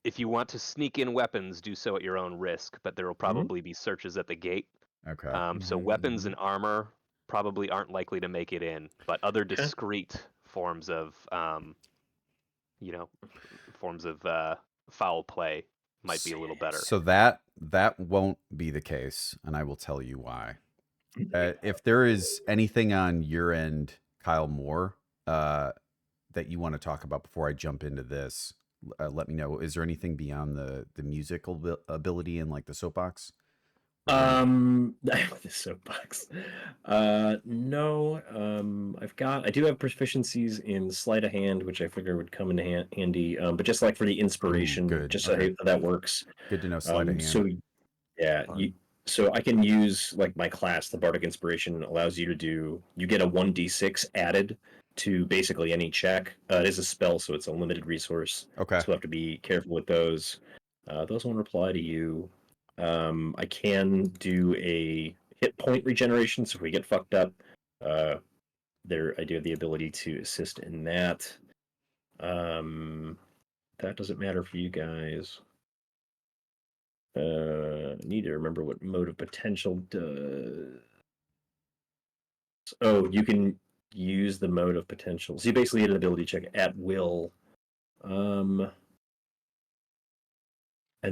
S1: if you want to sneak in weapons, do so at your own risk, but there will probably be searches at the gate.
S2: Okay.
S1: So weapons and armor probably aren't likely to make it in, but other discrete forms of, forms of foul play might be a little better.
S2: So that won't be the case, and I will tell you why. If there is anything on your end, Kyle Moore, that you want to talk about before I jump into this, let me know. Is there anything beyond the musical ability and like the soapbox?
S3: The soapbox. No. I do have proficiencies in sleight of hand, which I figure would come in handy. But just like for the inspiration,
S2: good.
S3: just
S2: Okay.
S3: so that works.
S2: Good to know. Sleight of hand.
S3: So yeah,
S4: Fun.
S3: so I can use like my class, the Bardic Inspiration allows you you get a 1d6 added to basically any check. It is a spell, so it's a limited resource.
S2: Okay.
S3: So we'll have to be careful with those. Those won't apply to you. I can do a hit point regeneration, so if we get fucked up, I do have the ability to assist in that. That doesn't matter for you guys. Need to remember what mode of potential does. Oh, you can use the mode of potential. So you basically get an ability check at will. And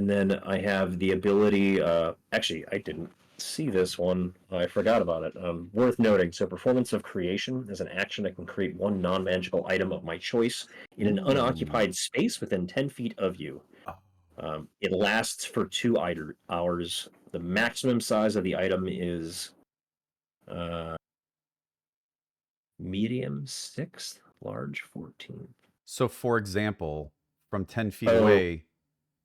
S3: then I have the ability. Actually, I didn't see this one. I forgot about it. Worth noting. So, performance of creation is an action. I can create one non-magical item of my choice in an unoccupied space within 10 feet of you. It lasts for 2 hours. The maximum size of the item is medium 6th, large 14th.
S2: So, for example, from 10 feet away,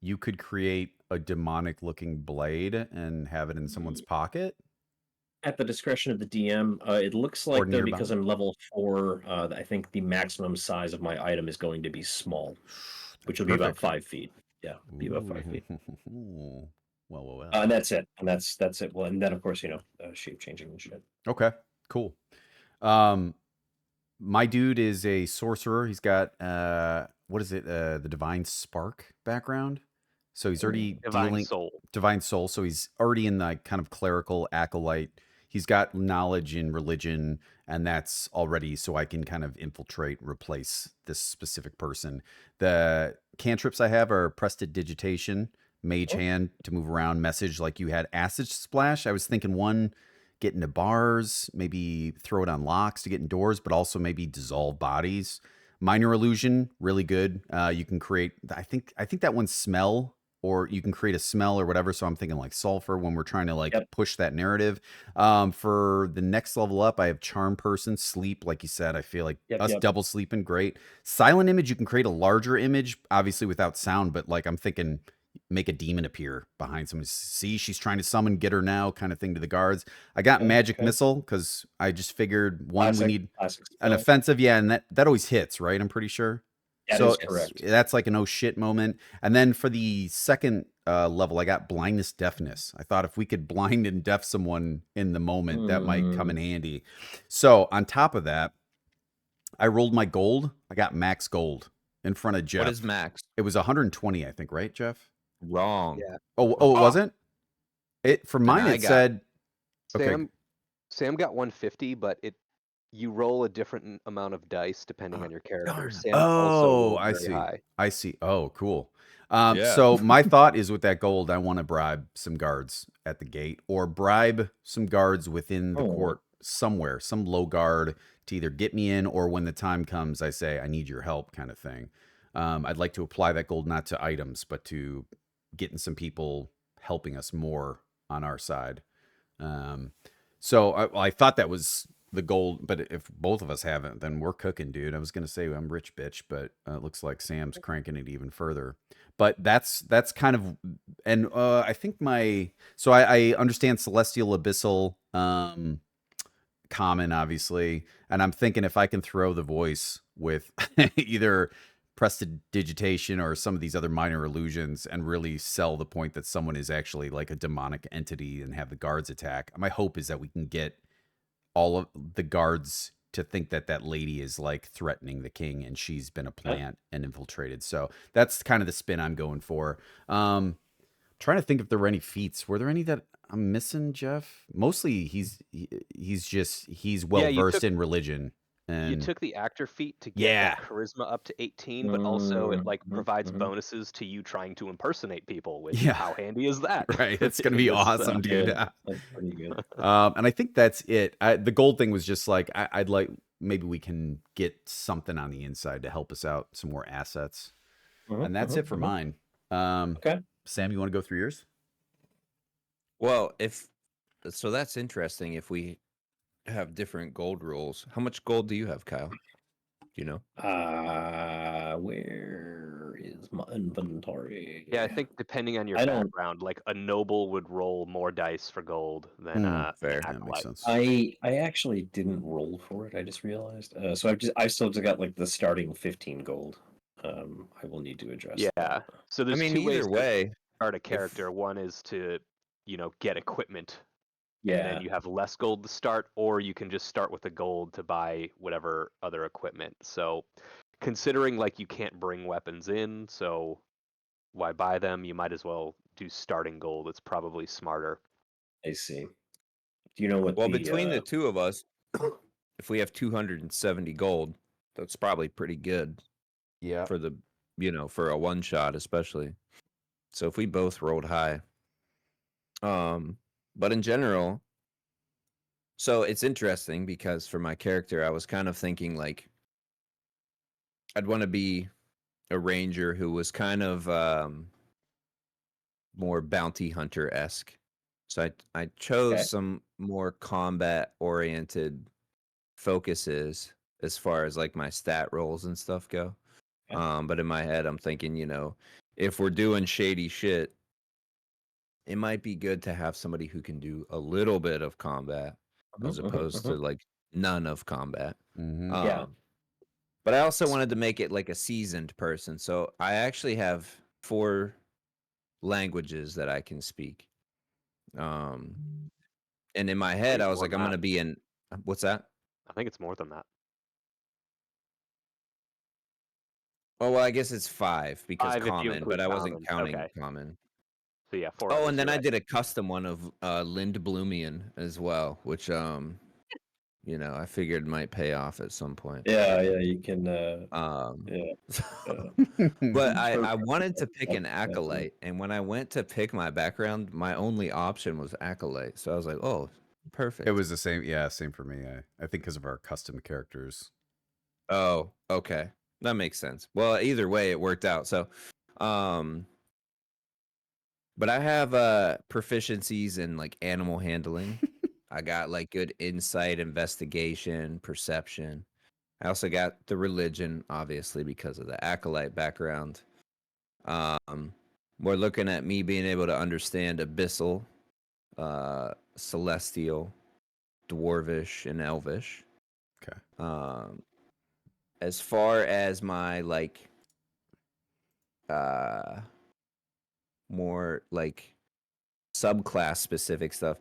S2: you could create a demonic-looking blade and have it in someone's pocket?
S3: At the discretion of the DM, it looks like, though, because I'm level 4, I think the maximum size of my item is going to be small, which will be about 5 feet. Yeah, be about 5 feet.
S2: Well.
S3: And that's it. And that's it. Well, and then, of course, shape changing and shit.
S2: Okay, cool. My dude is a sorcerer. He's got what is it? The Divine Spark background. So he's already Divine Soul. So he's already in the kind of clerical acolyte. He's got knowledge in religion, and that's already so I can kind of infiltrate, replace this specific person. The cantrips I have are Prestidigitation, Mage Hand to move around, Message like you had, Acid Splash. I was thinking one, get into bars, maybe throw it on locks to get indoors, but also maybe dissolve bodies. Minor Illusion, really good. You can create, I think that one's Smell, or you can create a smell or whatever. So I'm thinking like sulfur when we're trying to push that narrative. For the next level up, I have Charm Person, Sleep. Like you said, I feel like double sleeping, great. Silent Image, you can create a larger image, obviously without sound, but like I'm thinking make a demon appear behind someone. See, she's trying to summon, get her now kind of thing to the guards. I got Magic Missile because I just figured we need an offensive. Yeah, and that always hits, right? I'm pretty sure.
S3: That is correct.
S2: That's like an oh shit moment. And then for the second level, I got Blindness, Deafness. I thought if we could blind and deaf someone in the moment, that might come in handy. So on top of that, I rolled my gold. I got max gold in front of Jeff.
S4: What is max?
S2: It was 120, I think, right, Jeff?
S4: Wrong.
S1: Yeah.
S2: Oh, it wasn't? For mine, it said...
S1: Sam got 150, but you roll a different amount of dice depending on your character. Sam also
S2: I
S1: see.
S2: High. I see. Oh, cool. So my thought is with that gold, I want to bribe some guards at the gate or bribe some guards within the court somewhere, some low guard to either get me in or when the time comes, I say, I need your help kind of thing. I'd like to apply that gold not to items, but to getting some people helping us more on our side. So I thought that was the gold, but if both of us haven't, then we're cooking, dude. I was gonna say I'm rich bitch, but it looks like Sam's cranking it even further. But that's kind of, and I think I understand Celestial, Abyssal, Common, obviously, and I'm thinking if I can throw the voice with either prestidigitation or some of these other minor illusions and really sell the point that someone is actually like a demonic entity and have the guards attack. My hope is that we can get all of the guards to think that that lady is like threatening the king and she's been a plant and infiltrated. So that's kind of the spin I'm going for. Trying to think if there were any feats. Were there any that I'm missing, Jeff? Mostly he's well versed in religion. And
S1: you took the actor feat to get
S2: Yeah.
S1: that charisma up to 18, but also it like provides
S3: mhm.
S1: bonuses to you trying to impersonate people, which
S2: Yeah.
S1: how handy is that?
S2: Right. It's going to be
S1: in this,
S2: awesome, dude.
S3: Good. That's pretty good.
S2: And I think that's it. The gold thing was just like, I'd like, maybe we can get something on the inside to help us out, some more assets. And that's it for mine.
S3: Okay.
S2: Sam, you want to go through yours?
S4: Well, so that's interesting. If we have different gold rules, how much gold do you have, Kyle? Do you know?
S3: Where is my inventory?
S1: Yeah, I think depending on your
S3: I don't-
S1: background, like a noble would roll more dice for gold than
S4: fair.
S1: an
S2: That makes
S1: acolyte.
S2: sense.
S3: I actually didn't roll for it. I just realized. So I've still just got like the starting 15 gold. I will need to address.
S1: Yeah.
S3: that.
S1: So there's
S4: I mean,
S1: two ways
S4: either
S1: to
S4: way,
S1: start a character. One is to, get equipment, and
S3: Yeah.
S1: then you have less gold to start, or you can just start with the gold to buy whatever other equipment. So considering like you can't bring weapons in, so why buy them? You might as well do starting gold. It's probably smarter.
S3: I see. Do you know what
S4: well,
S3: the
S4: between the two of us, if we have 270 gold, that's probably pretty good
S2: Yeah.
S4: for the, for a one shot, especially. So if we both rolled high, but in general, so it's interesting because for my character, I was kind of thinking like I'd want to be a ranger who was kind of more bounty hunter esque. So I chose some more combat oriented focuses as far as like my stat rolls and stuff go.
S3: Okay.
S4: But in my head, I'm thinking, if we're doing shady shit, it might be good to have somebody who can do a little bit of combat as opposed to like none of combat.
S3: Yeah.
S4: But I also wanted to make it like a seasoned person. So I actually have 4 languages that I can speak. And in my head, I was
S1: more
S4: like,
S1: than
S4: I'm going
S1: that.
S4: to be in, what's that?
S1: I think it's more than that.
S4: Oh, well, I guess it's 5 because
S1: 5 if you
S4: common,
S1: include
S4: but I wasn't
S1: common.
S4: counting
S1: Okay.
S4: common.
S1: So yeah, 4
S4: Oh,
S1: others,
S4: and then
S1: you're
S4: I
S1: right.
S4: did a custom one of Lindblumian as well, which I figured might pay off at some point.
S3: Yeah, you can.
S4: But I
S3: Perfect.
S4: wanted to pick an
S3: That's
S4: acolyte, and when I went to pick my background, my only option was acolyte. So I was like, oh, perfect.
S2: It was the same. Yeah, same for me. I think because of our custom characters.
S4: Oh, okay. That makes sense. Well, either way, it worked out. So, but I have proficiencies in like animal handling. I got like good insight, investigation, perception. I also got the religion, obviously, because of the acolyte background. We're looking at me being able to understand abyssal, celestial, dwarvish, and elvish.
S2: Okay.
S4: As far as my like more like subclass specific stuff,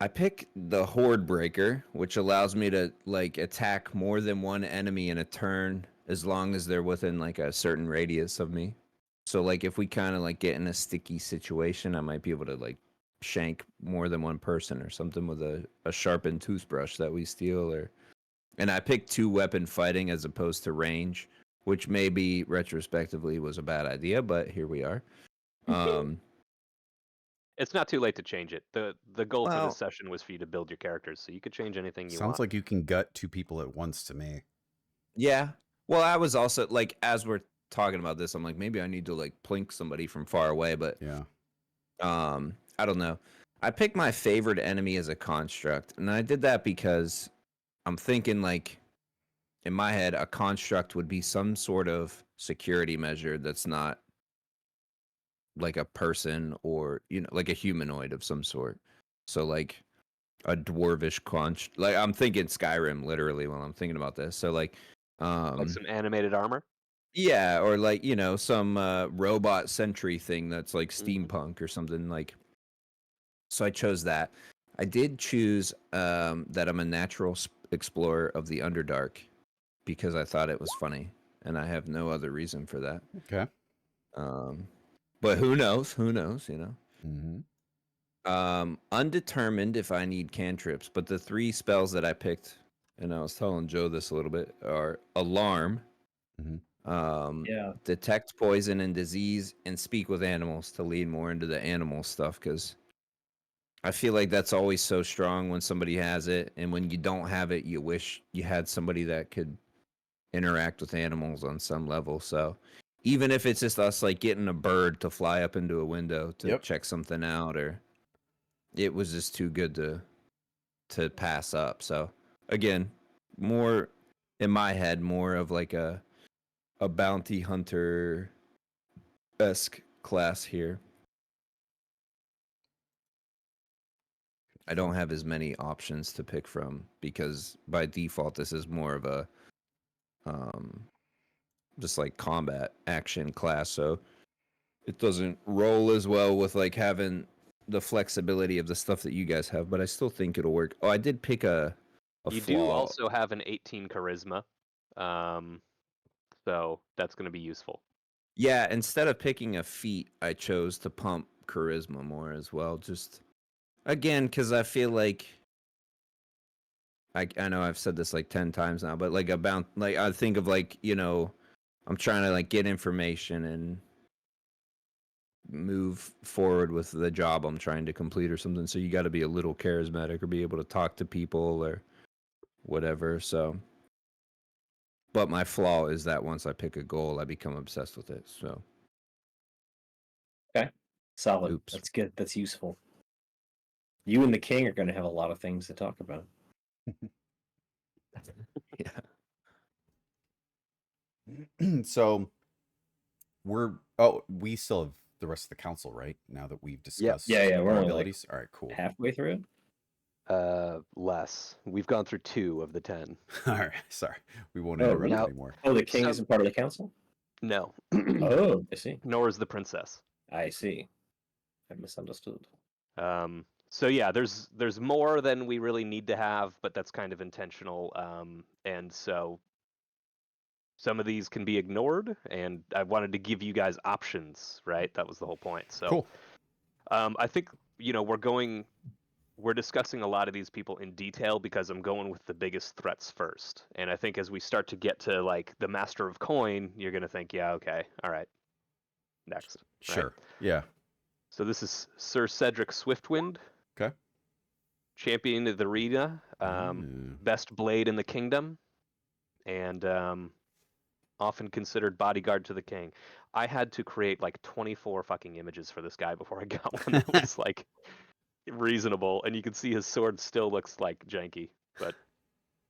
S4: I pick the Horde Breaker, which allows me to like attack more than one enemy in a turn as long as they're within like a certain radius of me. So like if we kind of like get in a sticky situation, I might be able to like shank more than one person or something with a sharpened toothbrush that we steal. And I picked 2-weapon fighting as opposed to range, which maybe retrospectively was a bad idea, but here we are.
S1: It's not too late to change it. The goal for
S4: Well-
S1: this session was for you to build your characters, so you could change anything you
S2: Sounds
S1: want.
S2: like you can gut 2 people at once to me.
S4: Yeah. Well, I was also like, as we're talking about this, I'm like, maybe I need to like plink somebody from far away, but
S2: Yeah.
S4: I don't know. I picked my favorite enemy as a construct, and I did that because I'm thinking like in my head, a construct would be some sort of security measure that's not like a person or like a humanoid of some sort. So like a dwarvish like I'm thinking Skyrim literally while I'm thinking about this. So like
S1: Like some animated armor.
S4: Yeah, or like, you know, some robot sentry thing that's like
S1: Mhm.
S4: steampunk or something like. So I chose that. I did choose that I'm a natural explorer of the Underdark because I thought it was funny, and I have no other reason for that.
S2: Okay.
S4: But who knows? Who knows? You know.
S2: Mm-hmm.
S4: Undetermined if I need cantrips, but the 3 spells that I picked, and I was telling Joe this a little bit, are Alarm,
S3: Yeah.
S4: Detect Poison and Disease, and Speak with Animals to lead more into the animal stuff, because I feel like that's always so strong when somebody has it, and when you don't have it, you wish you had somebody that could interact with animals on some level. So even if it's just us like getting a bird to fly up into a window to check something out, or it was just too good to pass up. So again, more in my head, more of like a bounty hunter esque class here. I don't have as many options to pick from because by default this is more of a just like combat action class, so it doesn't roll as well with like having the flexibility of the stuff that you guys have, but I still think it'll work. Oh, I did pick a
S1: You
S4: flaw.
S1: do also have an 18 charisma, so that's going to be useful.
S4: Yeah, instead of picking a feat, I chose to pump charisma more as well. Just again, because I feel like I know I've said this like 10 times now, but like I think of like, you know, I'm trying to like get information and move forward with the job I'm trying to complete or something. So you got to be a little charismatic or be able to talk to people or whatever. So, but my flaw is that once I pick a goal, I become obsessed with it. So,
S3: Okay. Solid.
S4: oops.
S3: That's good. That's useful. You and the king are going to have a lot of things to talk about.
S4: Yeah.
S2: So we still have the rest of the council, right? Now that we've discussed
S3: Yeah, we're
S2: our
S3: only,
S2: abilities. All right, cool.
S3: halfway through it.
S1: Less. We've gone through 2 of the 10.
S2: All right, sorry. We won't
S3: Oh,
S2: interrupt
S3: really?
S2: anymore.
S3: Oh, the king
S1: So-
S3: isn't part of the council?
S1: No.
S3: Oh, I see.
S1: Nor is the princess.
S3: I see. I misunderstood.
S1: So yeah, there's more than we really need to have, but that's kind of intentional. And so some of these can be ignored, and I wanted to give you guys options, right? That was the whole point. So
S2: Cool.
S1: I think, you know, we're discussing a lot of these people in detail because I'm going with the biggest threats first. And I think as we start to get to like the Master of Coin, you're gonna think, yeah, okay, all right, next.
S2: Sure.
S1: Right?
S2: Yeah.
S1: So this is Sir Cedric Swiftwind.
S2: Okay.
S1: Champion of the arena, best blade in the kingdom, and often considered bodyguard to the king. I had to create like 24 fucking images for this guy before I got one that was like reasonable, and you can see his sword still looks like janky, but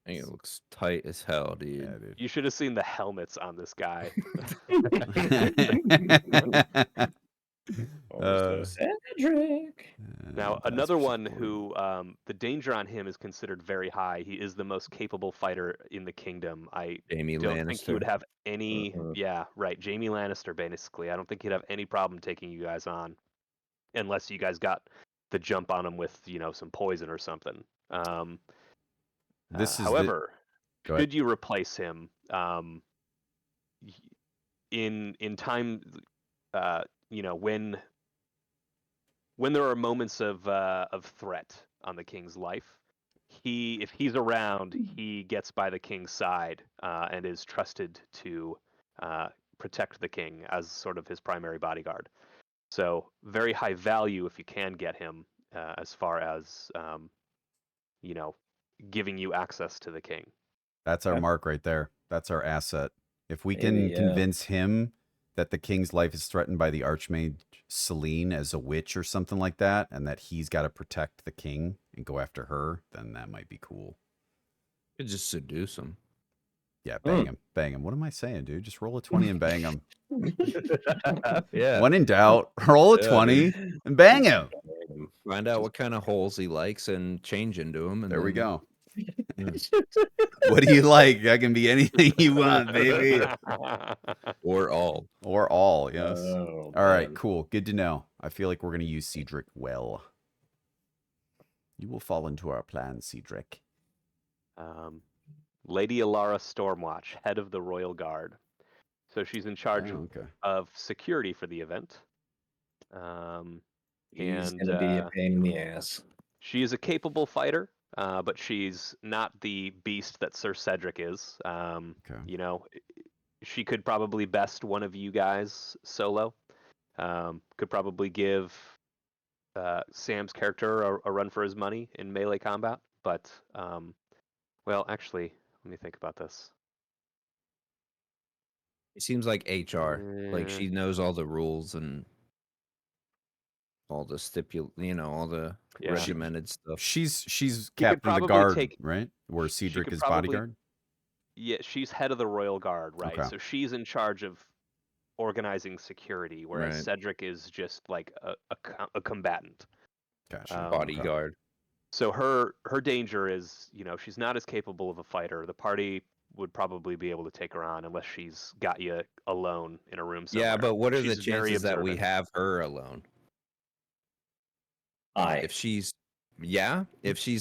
S4: I think it looks tight as hell, dude.
S2: Yeah, dude.
S1: you should have seen the helmets on this guy.
S3: So Cedric.
S1: Now, another one who the danger on him is considered very high. He is the most capable fighter in the kingdom. I
S4: Jaime
S1: don't think he would
S4: Lannister.
S1: have any.
S3: Uh-huh.
S1: Yeah, right. Jaime Lannister, basically. I don't think he'd have any problem taking you guys on, unless you guys got the jump on him with, you know, some poison or something.
S2: This is
S1: however,
S2: Go ahead.
S1: could you replace him in time? You know, when there are moments of threat on the king's life, if he's around, he gets by the king's side and is trusted to protect the king as sort of his primary bodyguard. So very high value if you can get him, as far as you know, giving you access to the king.
S2: That's our
S3: Okay.
S2: mark right there. That's our asset. If we can convince him that the king's life is threatened by the Archmage Selene as a witch or something like that, and that he's got to protect the king and go after her, then that might be cool.
S4: You could just seduce him.
S2: Yeah, bang him. Bang him. What am I saying, dude? Just roll a 20 and bang him.
S4: Yeah.
S2: When in doubt, roll a 20 and bang him.
S4: Find out what kind of holes he likes and change into him. And
S2: There we
S4: then
S2: go. What do you like? I can be anything you want, baby.
S4: Or all.
S2: Or all, yes.
S3: Oh,
S2: All right,
S3: man.
S2: cool. Good to know. I feel like we're going to use Cedric well. You will fall into our plan, Cedric.
S1: Lady Alara Stormwatch, head of the Royal Guard. So she's in charge
S2: Okay.
S1: of security for the event.
S3: He's
S1: And
S3: gonna be a pain in the ass.
S1: she is a capable fighter, but she's not the beast that Sir Cedric is.
S2: Okay.
S1: You know, she could probably best one of you guys solo. Could probably give Sam's character a run for his money in melee combat. But, well, actually, let me think about this.
S4: It seems like HR. Like she knows all the rules and all the all the
S1: Yeah.
S4: regimented stuff.
S2: She's
S1: could
S2: captain of the
S1: probably
S2: guard,
S1: take-
S2: right? Where Cedric
S1: could
S2: is
S1: probably-
S2: bodyguard?
S1: Yeah, she's head of the Royal Guard, right?
S2: Okay.
S1: So she's in charge of organizing security, whereas
S4: Right.
S1: Cedric is just like a combatant.
S2: Gotcha.
S4: Bodyguard.
S1: So her danger is, she's not as capable of a fighter. The party would probably be able to take her on unless she's got you alone in a room somewhere.
S4: Yeah, but what are the
S1: She's very
S4: chances that we
S1: observant.
S4: have her alone? If she's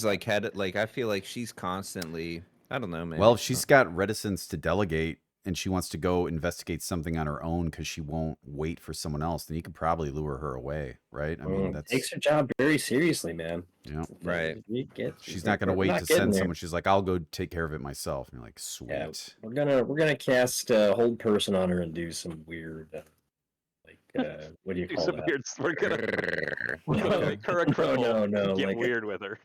S4: like head, like I feel like she's constantly, I don't know, man.
S2: Well, if she's got reticence to delegate and she wants to go investigate something on her own because she won't wait for someone else, then you could probably lure her away, right? I mean, that's
S3: takes her job very seriously, man.
S2: Yeah.
S4: Right.
S2: She's not going to wait to send someone. She's like, I'll go take care of it myself. And you're like, sweet.
S3: Yeah, we're gonna cast hold person on her and do some weird, what do you call that?
S1: Weird, we're gonna make her a cripple.
S3: No,
S1: Get
S3: like
S1: weird with her.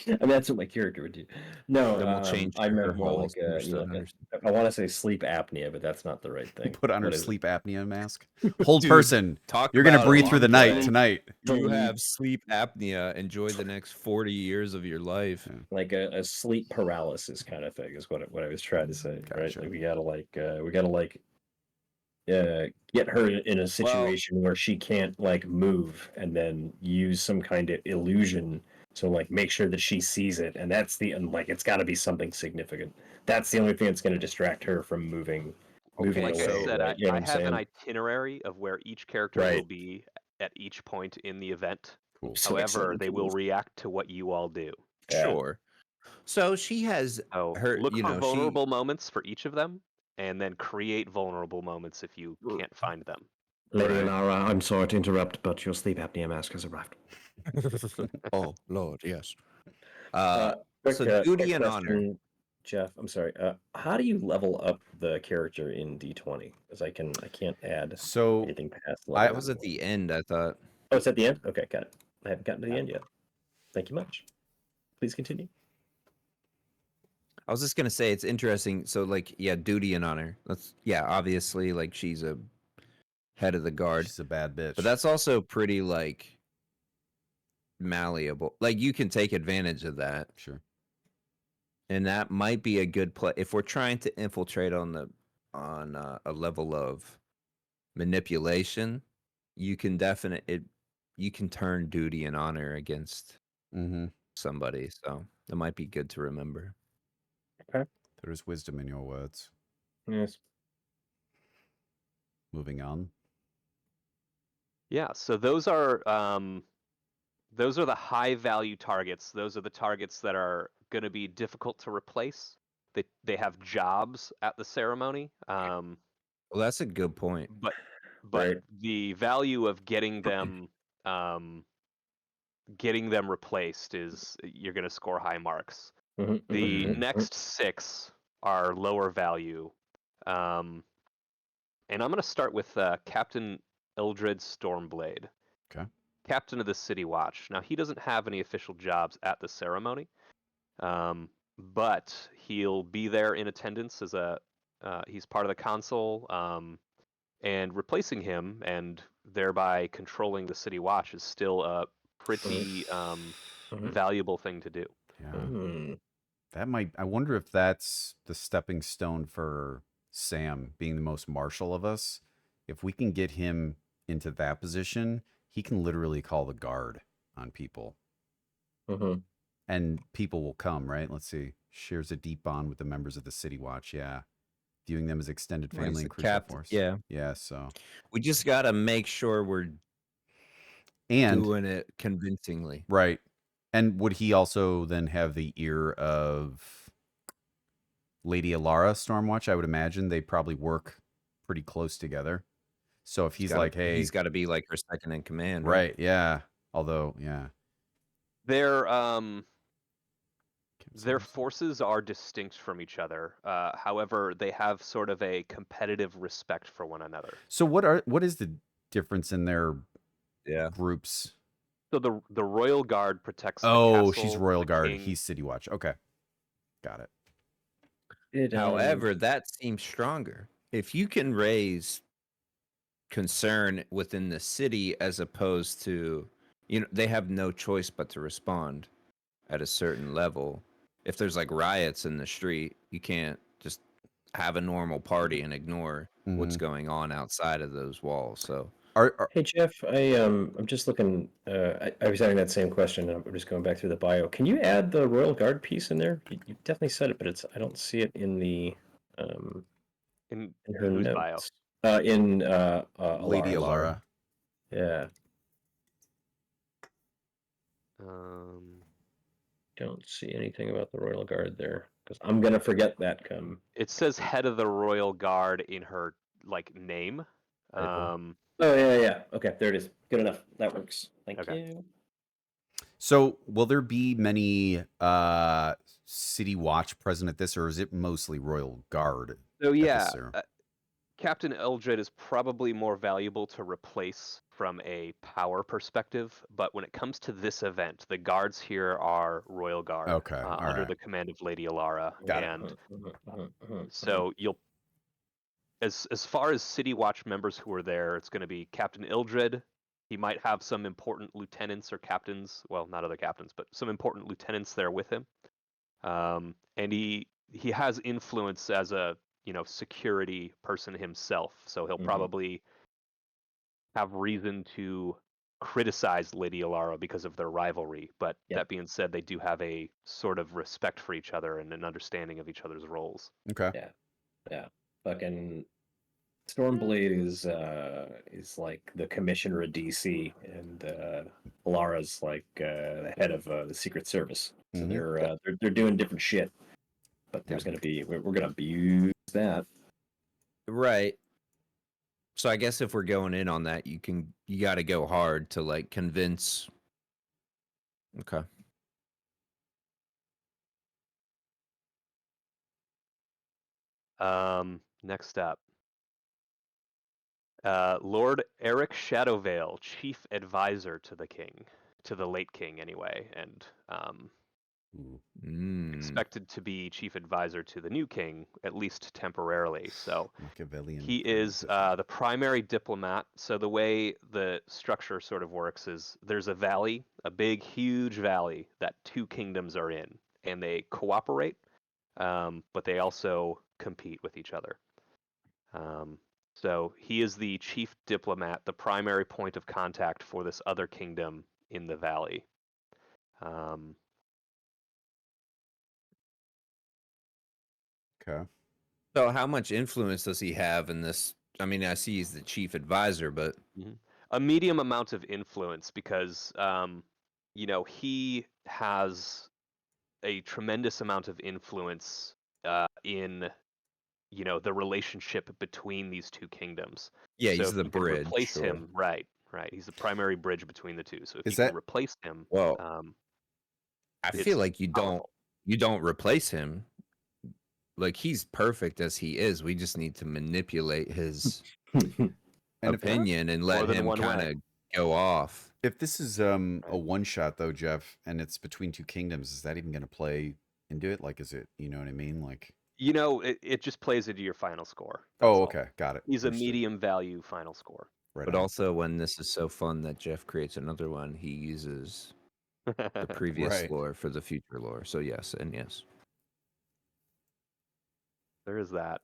S3: and that's what my character would do. No,
S4: Then we'll change
S3: I meant
S4: her
S3: more
S4: whole
S3: like
S4: understand.
S3: I want to say sleep apnea, but that's not the right thing.
S2: Put on her
S3: What is it?
S2: sleep apnea mask. Hold
S4: Dude,
S2: person.
S4: talk
S2: You're going to
S4: about
S2: breathe
S4: a
S2: through the
S4: long
S2: night
S4: play.
S2: tonight.
S4: You have sleep apnea. Enjoy the next 40 years of your life.
S3: Like a sleep paralysis kind of thing is what I was trying to say, right?
S2: Gotcha.
S3: Like we gotta get her in a situation where she can't like move, and then use some kind of illusion to like make sure that she sees it, and it's got to be something significant. That's the only thing that's going to distract her from moving
S1: Like
S3: away.
S1: I said,
S3: right? You know
S1: I
S3: what I'm
S1: have an
S3: saying?
S1: itinerary of where each character will
S3: Right.
S1: be at each point in the event.
S2: Cool.
S3: So
S1: However,
S3: excited
S1: they
S3: for
S1: will
S3: this.
S1: react to what you all do.
S3: Yeah.
S4: Sure. So she has
S1: So
S4: her.
S1: look
S4: You
S1: for
S4: know,
S1: vulnerable moments for each of them, and then create vulnerable moments if you can't find them.
S3: Lady
S4: Right.
S3: Lara, I'm sorry to interrupt, but your sleep apnea mask has arrived.
S4: Oh Lord, yes.
S3: Quick,
S4: So duty
S3: quick
S4: and honor.
S3: question, Jeff. I'm sorry. How do you level up the character in D20? Because I can't add
S2: So
S3: anything past
S2: I
S3: level.
S4: That was at the end, I thought.
S3: Oh, it's at the end? Okay, got it. I haven't gotten to the end yet. Thank you much. Please continue.
S4: I was just gonna say it's interesting. So like, yeah, duty and honor. Obviously, like she's a head of the guard,
S2: she's a bad bitch.
S4: but that's also pretty like malleable. Like you can take advantage of that,
S2: sure.
S4: and that might be a good play if we're trying to infiltrate on a level of manipulation. You can you can turn duty and honor against
S2: Mm-hmm.
S4: somebody, so that might be good to remember.
S2: There's wisdom in your words.
S3: Yes.
S2: Moving on.
S1: Yeah, so those are the high value targets. Those are the targets that are going to be difficult to replace. They have jobs at the ceremony.
S4: Well, that's a good point.
S1: But
S3: Right.
S1: the value of getting them replaced is you're going to score high marks. The next 6 are lower value, and I'm going to start with Captain Eldred Stormblade.
S2: Okay.
S1: Captain of the City Watch. Now he doesn't have any official jobs at the ceremony, but he'll be there in attendance as he's part of the council. And replacing him and thereby controlling the City Watch is still a pretty valuable thing to do.
S2: Yeah. That might. I wonder if that's the stepping stone for Sam being the most martial of us. If we can get him into that position, he can literally call the guard on people. And people will come, right? Let's see. Shares a deep bond with the members of the City Watch. Yeah. Viewing them as extended
S4: Well, he's
S2: family
S4: the
S2: and crucial
S4: captain.
S2: force.
S4: Yeah.
S2: Yeah, so.
S4: We just got to make sure we're
S2: And
S4: doing it convincingly.
S2: right. And would he also then have the ear of Lady Alara Stormwatch? I would imagine they probably work pretty close together. So if he's like, hey,
S4: he's got to be like her second in command,
S2: right, yeah. Although, yeah.
S1: Their forces are distinct from each other. However, they have sort of a competitive respect for one another.
S2: So what is the difference in their groups?
S1: So the Royal Guard protects the
S2: Oh,
S1: castle.
S2: she's Royal Guard.
S1: King.
S2: He's City Watch. Okay. Got it.
S4: However, that seems stronger. If you can raise concern within the city as opposed to, they have no choice but to respond at a certain level. If there's like riots in the street, you can't just have a normal party and ignore what's going on outside of those walls. So
S3: Hey Jeff, I'm just looking. I was having that same question. I'm just going back through the bio. Can you add the Royal Guard piece in there? You definitely said it, but I don't see it in the
S1: in
S3: her
S1: whose
S3: notes.
S1: bio?
S3: In
S2: Lady Alara.
S3: Yeah. Don't see anything about the Royal Guard there because I'm gonna forget that come.
S1: It says head of the Royal Guard in her name.
S3: Oh yeah. Okay, there it is. Good enough. That works. Thank you.
S2: So will there be many City Watch present at this, or is it mostly Royal Guard?
S1: So yeah, Captain Eldred is probably more valuable to replace from a power perspective, but when it comes to this event, the guards here are Royal Guard, under the command of Lady Alara. So you'll, as far as City Watch members who are there, it's going to be Captain Eldred. He might have some important lieutenants or captains, well, not other captains, but some important lieutenants there with him. And he has influence as a security person himself, so he'll probably have reason to criticize Lady Alara because of their rivalry. But that being said, they do have a sort of respect for each other and an understanding of each other's roles.
S2: Okay.
S3: Yeah. Fucking Stormblade is like the commissioner of DC, and Alara's like the head of the Secret Service. So they're doing different shit. But there's gonna be we're gonna abuse that.
S4: Right. So I guess if we're going in on that, you got to go hard to like convince. Okay.
S1: Next up, Lord Eric Shadowvale, chief advisor to the king, to the late king anyway, and expected to be chief advisor to the new king, at least temporarily. So he is the primary diplomat. So the way the structure sort of works is there's a valley, a big, huge valley that two kingdoms are in, and they cooperate, but they also compete with each other. So he is the chief diplomat, the primary point of contact for this other kingdom in the valley.
S2: Okay.
S4: So how much influence does he have in this? I mean, I see he's the chief advisor, but
S1: a medium amount of influence because he has a tremendous amount of influence in the relationship between these two kingdoms.
S4: Yeah,
S1: so
S4: he's the bridge.
S1: Replace him, right? He's the primary bridge between the two. So if
S2: you
S1: can replace him,
S4: I feel like you don't replace him. Like he's perfect as he is. We just need to manipulate his opinion and let him kind of go off.
S2: If this is a one shot though, Jeff, and it's between two kingdoms, is that even going to play into it? Like, is it? You know what I mean? Like,
S1: it just plays into your final score.
S2: Oh, okay, got it.
S1: He's a medium value final score.
S2: Right.
S4: But also, when this is so fun that Jeff creates another one, he uses the previous lore for the future lore. So yes, and yes.
S1: There is that.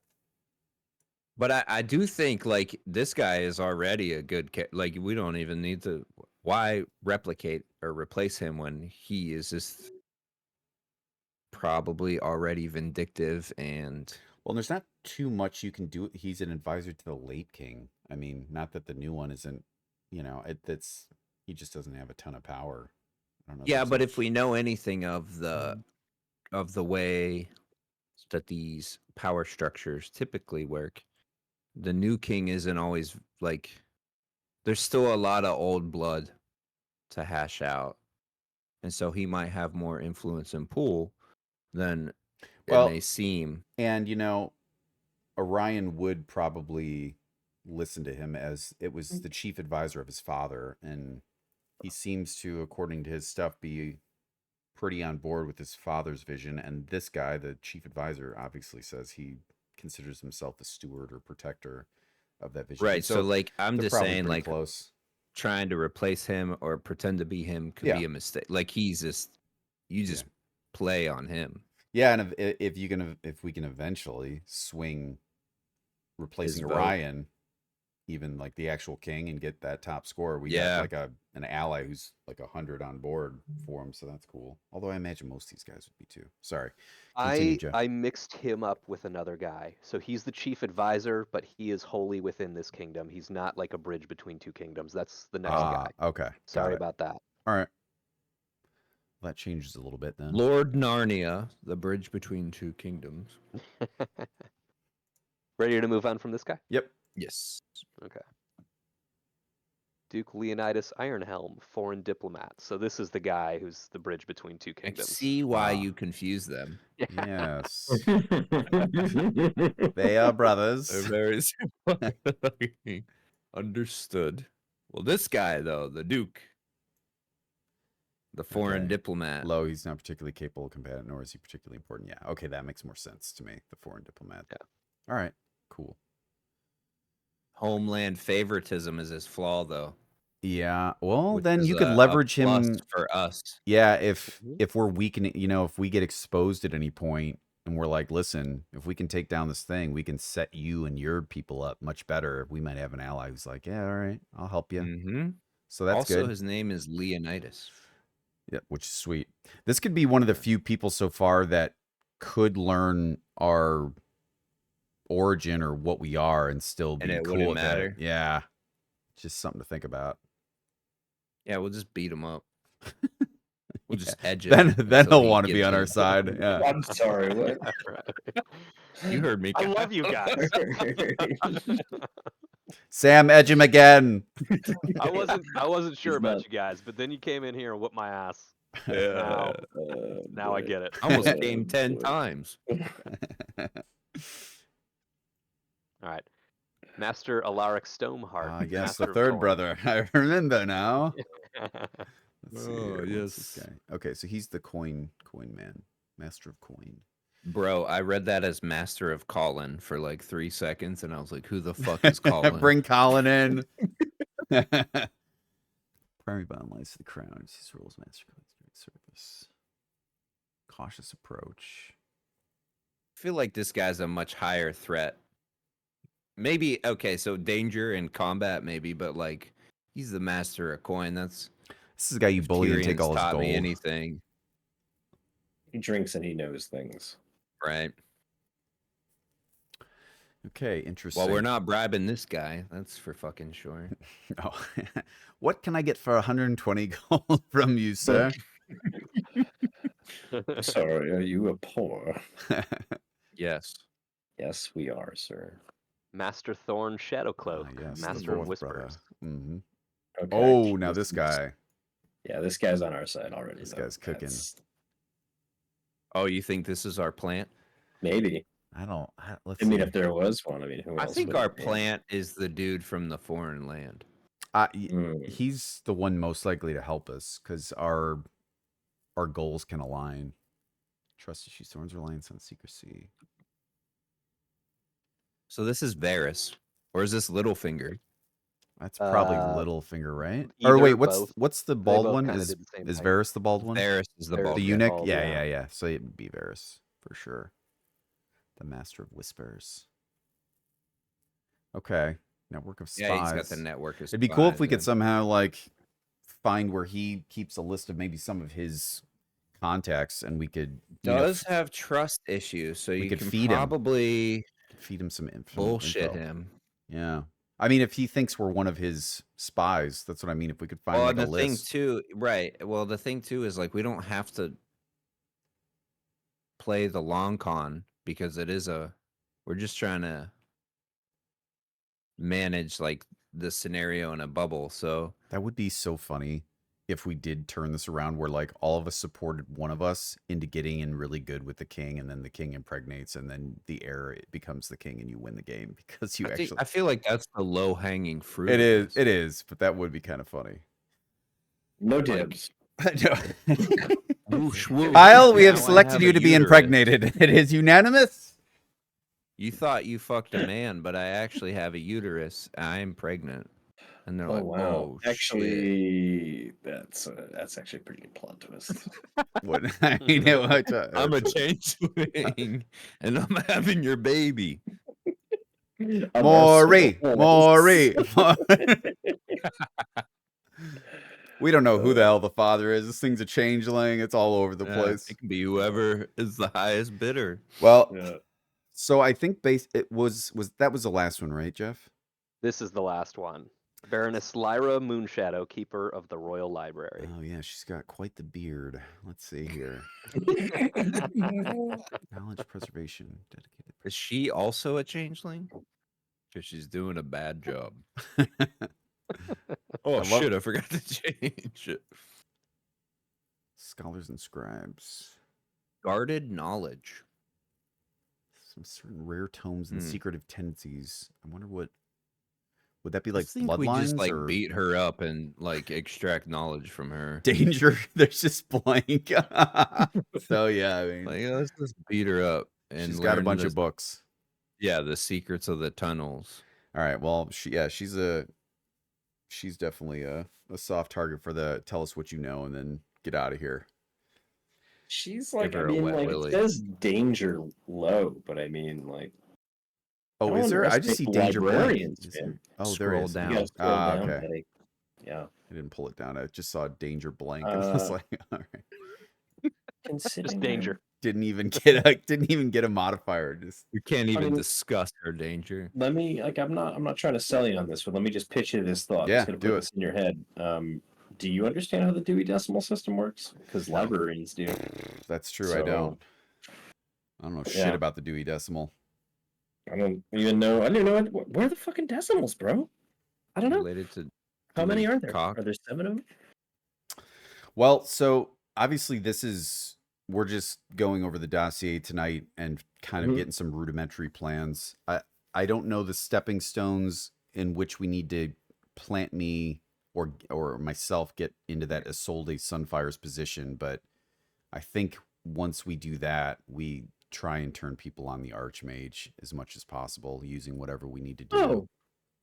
S4: But I do think like this guy is already a good like we don't even need to why replicate or replace him when he is just probably already vindictive and
S2: Well, there's not too much you can do. He's an advisor to the late king. I mean, not that the new one isn't, it's he just doesn't have a ton of power. I don't know.
S4: yeah,
S2: there's
S4: but
S2: much-
S4: if we know anything of the way that these power structures typically work, the new king isn't always like there's still a lot of old blood to hash out. And so he might have more influence and pull than it
S2: Well,
S4: may seem.
S2: and Orion would probably listen to him as it was the chief advisor of his father, and he seems to, according to his stuff, be pretty on board with his father's vision. And this guy, the chief advisor, obviously says he considers himself the steward or protector of that vision.
S4: Right. So like I'm
S2: they're
S4: just
S2: probably
S4: saying
S2: pretty
S4: like
S2: close.
S4: trying to replace him or pretend to be him could
S2: Yeah.
S4: be a mistake. Like he's just you just play on him.
S2: Yeah, and if we can eventually swing replacing
S4: His vote.
S2: Orion, even like the actual king, and get that top score, we
S4: Yeah.
S2: got like an ally who's like 100 on board for him, so that's cool. Although I imagine most of these guys would be too. Sorry. Continue, Jeff.
S1: I mixed him up with another guy. So he's the chief advisor, but he is wholly within this kingdom. He's not like a bridge between two kingdoms. That's the next guy.
S2: Okay.
S1: Sorry
S2: got it.
S1: about that.
S2: All right. That changes a little bit then.
S4: Lord Narnia, the bridge between two kingdoms.
S1: Ready to move on from this guy?
S2: Yep.
S4: Yes.
S1: Okay. Duke Leonidas Ironhelm, foreign diplomat. So this is the guy who's the bridge between two
S4: I
S1: kingdoms.
S4: see why you confuse them.
S2: Yes. They are brothers.
S4: They're very similar. Understood. Well, this guy though, the Duke, the foreign
S2: Okay.
S4: diplomat.
S2: Low, he's not particularly capable of combatant, nor is he particularly important. Yeah, okay, that makes more sense to me. The foreign diplomat.
S1: Yeah.
S2: All right, cool.
S4: Homeland favoritism is his flaw, though.
S2: Yeah, well,
S4: which
S2: then
S4: is
S2: you could
S4: a
S2: leverage
S4: plus
S2: him.
S4: for us.
S2: Yeah, if
S1: Mhm.
S2: we're weakening, if we get exposed at any point, and we're like, listen, if we can take down this thing, we can set you and your people up much better. We might have an ally who's like, yeah, all right, I'll help you.
S4: Mm-hmm.
S2: So that's
S4: Also,
S2: good.
S4: his name is Leonidas.
S2: Yeah, which is sweet. This could be one of the few people so far that could learn our origin or what we are and still
S4: And
S2: be
S4: it
S2: cool
S4: wouldn't
S2: with
S4: matter?
S2: it. Yeah. Just something to think about.
S4: Yeah, we'll just beat him up. We'll just edge
S2: Then
S4: him.
S2: then
S4: until
S2: he'll
S4: he
S2: want to be
S4: gives
S2: on our
S4: in.
S2: side. Yeah.
S3: I'm sorry. What?
S4: You heard me.
S1: I love you guys.
S2: Sam, edge him again.
S1: I wasn't sure
S3: He's
S1: about
S3: not-
S1: you guys, but then you came in here and whooped my ass.
S4: Yeah.
S1: Now I get it.
S4: I almost
S3: Oh,
S4: came 10
S3: boy.
S4: times.
S1: All right. Master Alaric Stoneheart.
S2: Ah, yes,
S1: Master
S2: the
S1: of
S2: third
S1: Coin.
S2: brother. I remember now. Let's see
S4: Oh,
S2: here. What's this
S4: yes.
S2: guy? Okay, so he's the coin man, master of coin.
S4: Bro, I read that as Master of Colin for like 3 seconds, and I was like, who the fuck is Colin?
S2: Bring Colin in. Primary bond lies to the crown. His role as master of service. Cautious approach.
S4: I feel like this guy's a much higher threat. Maybe, okay, so danger and combat, maybe, but like, he's the Master of Coin. That's
S2: This is a guy you
S4: if
S2: bully and take
S4: Tyrion's
S2: all his
S4: taught me
S2: gold.
S4: anything,
S3: He drinks and he knows things.
S4: right?
S2: Okay, interesting.
S4: Well, we're not bribing this guy. That's for fucking sure.
S2: Oh. What can I get for 120 gold from you, sir?
S3: Sorry, are you a poor?
S4: Yes.
S3: Yes, we are, sir.
S1: Master Thorn Shadowcloak.
S2: yes, the
S1: Master of
S2: fourth brother.
S1: Whispers.
S2: Mhm.
S3: Okay.
S2: Oh, now this guy.
S3: Yeah, this guy's on our side already.
S2: This
S3: though.
S2: guy's cooking.
S3: That's-
S4: Oh, you think this is our plant?
S3: Maybe.
S2: Let's
S3: I mean,
S2: see.
S3: if there was one, who
S4: I
S3: else
S4: think
S3: would
S4: our
S3: it be?
S4: plant is the dude from the foreign land.
S3: Mm.
S2: He's the one most likely to help us because our goals can align. Trust issues, thorns, reliance on secrecy.
S4: So this is Varys, or is this Littlefinger?
S2: That's probably
S1: Uh,
S2: Littlefinger, right?
S1: either
S2: or wait,
S1: or
S2: what's
S1: both.
S2: what's the
S1: They
S2: bald
S1: both
S2: one?
S1: kinda
S2: Is
S1: did the same
S2: is
S1: height.
S2: Varys the bald one?
S4: Varys is the
S1: Varys.
S4: bald
S2: The
S4: guy.
S2: eunuch?
S1: bald,
S2: Yeah,
S1: yeah.
S2: yeah, yeah. So it would be Varys for sure. The Master of Whispers. Okay. Network of spies.
S4: Yeah, he's got the network. Of
S2: It'd be cool if
S4: spies,
S2: we could
S4: yeah.
S2: somehow like find where he keeps a list of maybe some of his contacts, and we could
S4: Does have trust issues, so you
S2: could
S4: can
S2: feed him.
S4: probably
S2: feed him some
S4: bullshit
S2: info.
S4: him.
S2: Yeah. I mean, if he thinks we're one of his spies, that's what I mean. If we could find
S4: Well,
S2: like a
S4: and the thing
S2: list.
S4: too, right? Well, the thing too is like we don't have to play the long con because we're just trying to manage like the scenario in a bubble. So
S2: That would be so funny if we did turn this around where like all of us supported one of us into getting in really good with the king, and then the king impregnates, and then the heir it becomes the king and you win the game because you
S4: I feel like that's the low hanging fruit.
S2: it is, but that would be kind of funny.
S3: No dibs.
S4: Whoosh, whoosh.
S2: Kyle, we have
S4: Now I
S2: selected you
S4: a
S2: to be
S4: uterus.
S2: impregnated. It is unanimous.
S4: You thought you fucked a man, but I actually have a uterus. I'm pregnant. And they're
S3: Oh
S4: like,
S3: wow!
S4: "Oh shit!"
S3: Actually, that's actually a pretty good plot twist.
S2: What I mean,
S4: I'm a changeling, and I'm having your baby.
S2: Maury. We don't know who the hell the father is. This thing's a changeling. It's all over the place.
S4: It can be whoever is the highest bidder.
S2: Well,
S3: Yeah.
S2: so I think that was the last one, right, Jeff?
S1: This is the last one. Baroness Lyra Moonshadow, keeper of the Royal Library.
S2: Oh yeah, she's got quite the beard. Let's see here. Knowledge preservation, dedicated.
S4: Is she also a changeling? Because she's doing a bad job. Oh shit! I forgot to change it.
S2: Scholars and scribes.
S4: Guarded knowledge.
S2: Some certain rare tomes and secretive tendencies. I wonder what would that be
S4: I
S2: like?
S4: think
S2: Bloodlines
S4: we just like
S2: or
S4: beat her up and like extract knowledge from her.
S2: danger? There's just blank. So yeah, I mean,
S4: Like, let's just beat her up. And
S2: she's got a
S4: learn
S2: bunch
S4: the-
S2: of books.
S4: Yeah, the secrets of the tunnels.
S2: All right. Well, she's definitely a soft target for the tell us what you know and then get out of here.
S3: She's like,
S4: Give
S3: I
S4: her a
S3: mean,
S4: wet
S3: like
S4: willy.
S3: it says danger low, but I mean, like,
S2: Oh,
S3: don't
S2: is there? I just see
S3: underestimate
S2: danger blank.
S3: librarians,
S2: Is
S3: man.
S2: there? Oh, there
S4: Scroll
S2: is.
S4: down.
S3: You gotta scroll down,
S2: Okay.
S3: buddy. Yeah.
S2: I didn't pull it down. I just saw danger blank, and I was like, all right.
S1: Just danger.
S2: Didn't even get a modifier. Just
S4: You can't even
S3: mean-
S4: discuss her danger.
S3: Let me like I'm not trying to sell you on this, but let me just pitch you this thought.
S2: Yeah,
S3: Just gonna
S2: do
S3: put
S2: it.
S3: this in your head. Do you understand how the Dewey Decimal System works? Because librarians do.
S2: that's true. I don't. I don't know shit
S3: Yeah.
S2: about the Dewey Decimal.
S3: I don't even know. I don't even know where are the fucking decimals, bro. I don't know.
S4: Related to
S3: How many
S4: Dewey
S3: are there?
S4: Cock.
S3: Are there 7 of them?
S2: Well, so obviously we're just going over the dossier tonight and kind of
S3: Mhm.
S2: getting some rudimentary plans. I don't know the stepping stones in which we need to plant me or myself get into that Isolde Sunfire's position, but I think once we do that, we try and turn people on the Archmage as much as possible using whatever we need to do.
S3: Oh,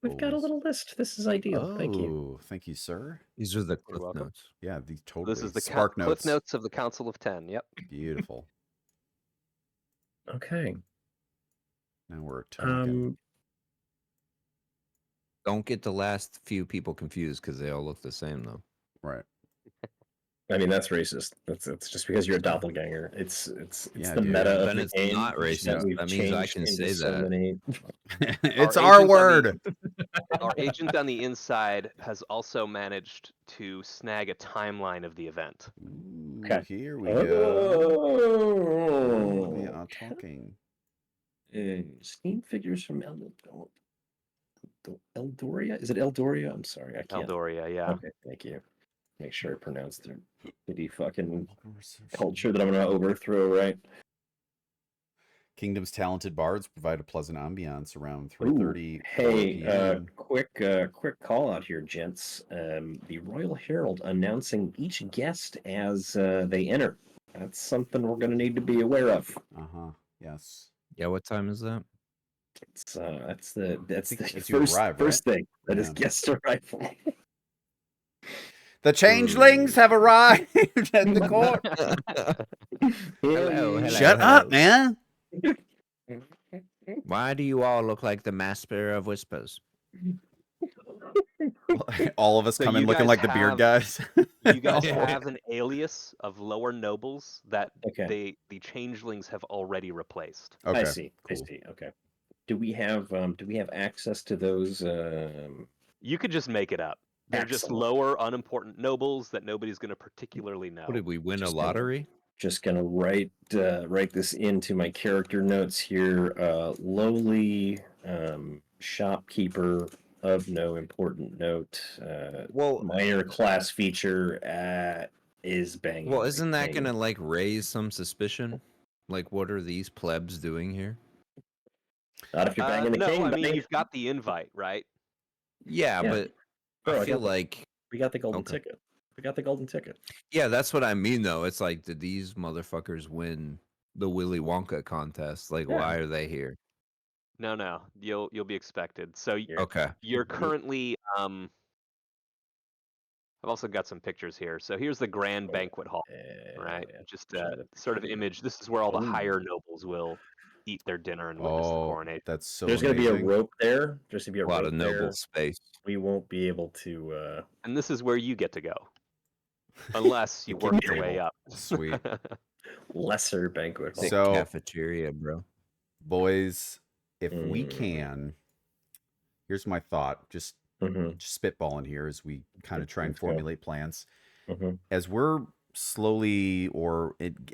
S3: we've got a
S2: Always.
S3: little list. This is ideal. Thank you.
S2: Oh, thank you, sir.
S4: These are the cliff
S1: welcome.
S4: notes.
S2: Yeah, these totally.
S1: This is the
S2: Spark
S1: Cliff
S2: notes.
S1: Notes of the Council of 10. Yep.
S2: Beautiful.
S3: Okay.
S2: Now we're talking.
S4: Don't get the last few people confused because they all look the same though.
S2: Right.
S3: I mean that's racist. That's just because you're a doppelganger. It's
S2: Yeah,
S3: the
S2: dude.
S3: meta of
S4: Then
S3: the
S4: it's
S3: game.
S4: not racist.
S3: we've
S4: That means I
S3: changed
S4: can
S3: into
S4: say
S3: so
S4: that.
S3: many-
S2: It's
S1: Our
S2: our
S1: agent on
S2: word.
S1: Our agent on the inside has also managed to snag a timeline of the event.
S2: Ooh,
S3: Okay.
S2: here we go. We
S3: Oh.
S2: are talking.
S3: Steam figures from Eldoria? Is it Eldoria? I'm sorry, I can't.
S1: Eldoria, yeah.
S3: Okay, thank you. Make sure I pronounce their shitty fucking culture that I'm gonna overthrow, right?
S2: Kingdom's talented bards provide a pleasant ambiance around
S3: Ooh,
S2: 3:30.
S3: hey, quick call out here, gents. The Royal Herald announcing each guest as they enter. That's something we're gonna need to be aware of.
S2: Yes.
S4: Yeah, what time is that?
S3: It's that's the
S2: it's you
S3: first
S2: arrive,
S3: first thing that is
S2: Yeah.
S3: guest arrival.
S2: The changelings have arrived at the court.
S4: Hello,
S2: Shut up, man.
S4: Why do you all look like the Master of Whispers?
S2: All of us
S1: So
S2: come in
S1: you
S2: looking
S1: guys
S2: like the beard
S1: have-
S2: guys.
S1: You guys
S4: Yeah.
S1: have an alias of lower nobles that
S3: Okay.
S1: the changelings have already replaced.
S3: I
S2: Okay.
S3: see. I
S2: Cool.
S3: see. Okay. Do we have access to those?
S1: You could just make it up. They're just
S3: Excellent.
S1: lower, unimportant nobles that nobody's going to particularly know.
S4: What did we win a
S3: Just gonna-
S4: lottery?
S3: Just gonna write this into my character notes here. Lowly shopkeeper of no important note.
S4: Well,
S3: Minor class feature is banging.
S4: well, isn't that
S3: banging.
S4: gonna like raise some suspicion? Like, what are these plebs doing here?
S3: Not if you're banging the king.
S1: No, I mean
S3: buddy.
S1: you've got the invite, right?
S4: Yeah,
S3: Yeah.
S4: but
S3: Bro,
S4: I
S3: I
S4: feel
S3: got the-
S4: like
S3: we got the golden
S4: Okay.
S3: ticket. We got the golden ticket.
S4: yeah, that's what I mean though. It's like, did these motherfuckers win the Willy Wonka contest? Like,
S3: Yeah.
S4: why are they here?
S1: No, you'll be expected. So
S3: Here.
S4: Okay.
S1: you're currently I've also got some pictures here. So here's the grand banquet hall, right?
S3: Yeah.
S1: Just sort of image. This is where all the higher nobles will eat their dinner and witness the
S2: Oh,
S1: coronation.
S2: that's so
S3: There's going to be
S2: amazing.
S3: a rope there. There's going to be
S4: A lot of
S3: rope
S4: noble
S3: there.
S4: space.
S3: We won't be able to.
S1: And this is where you get to go, unless you work your way
S2: table.
S1: up.
S2: Sweet.
S3: Lesser banquet hall.
S4: Thick
S2: So-
S4: cafeteria, bro.
S2: Boys, if we
S3: Mm.
S2: can, here's my thought. Just
S3: Mhm,
S2: spitballing here as we kind of try and
S3: Let's go.
S2: formulate plans.
S3: mhm.
S2: As we're slowly,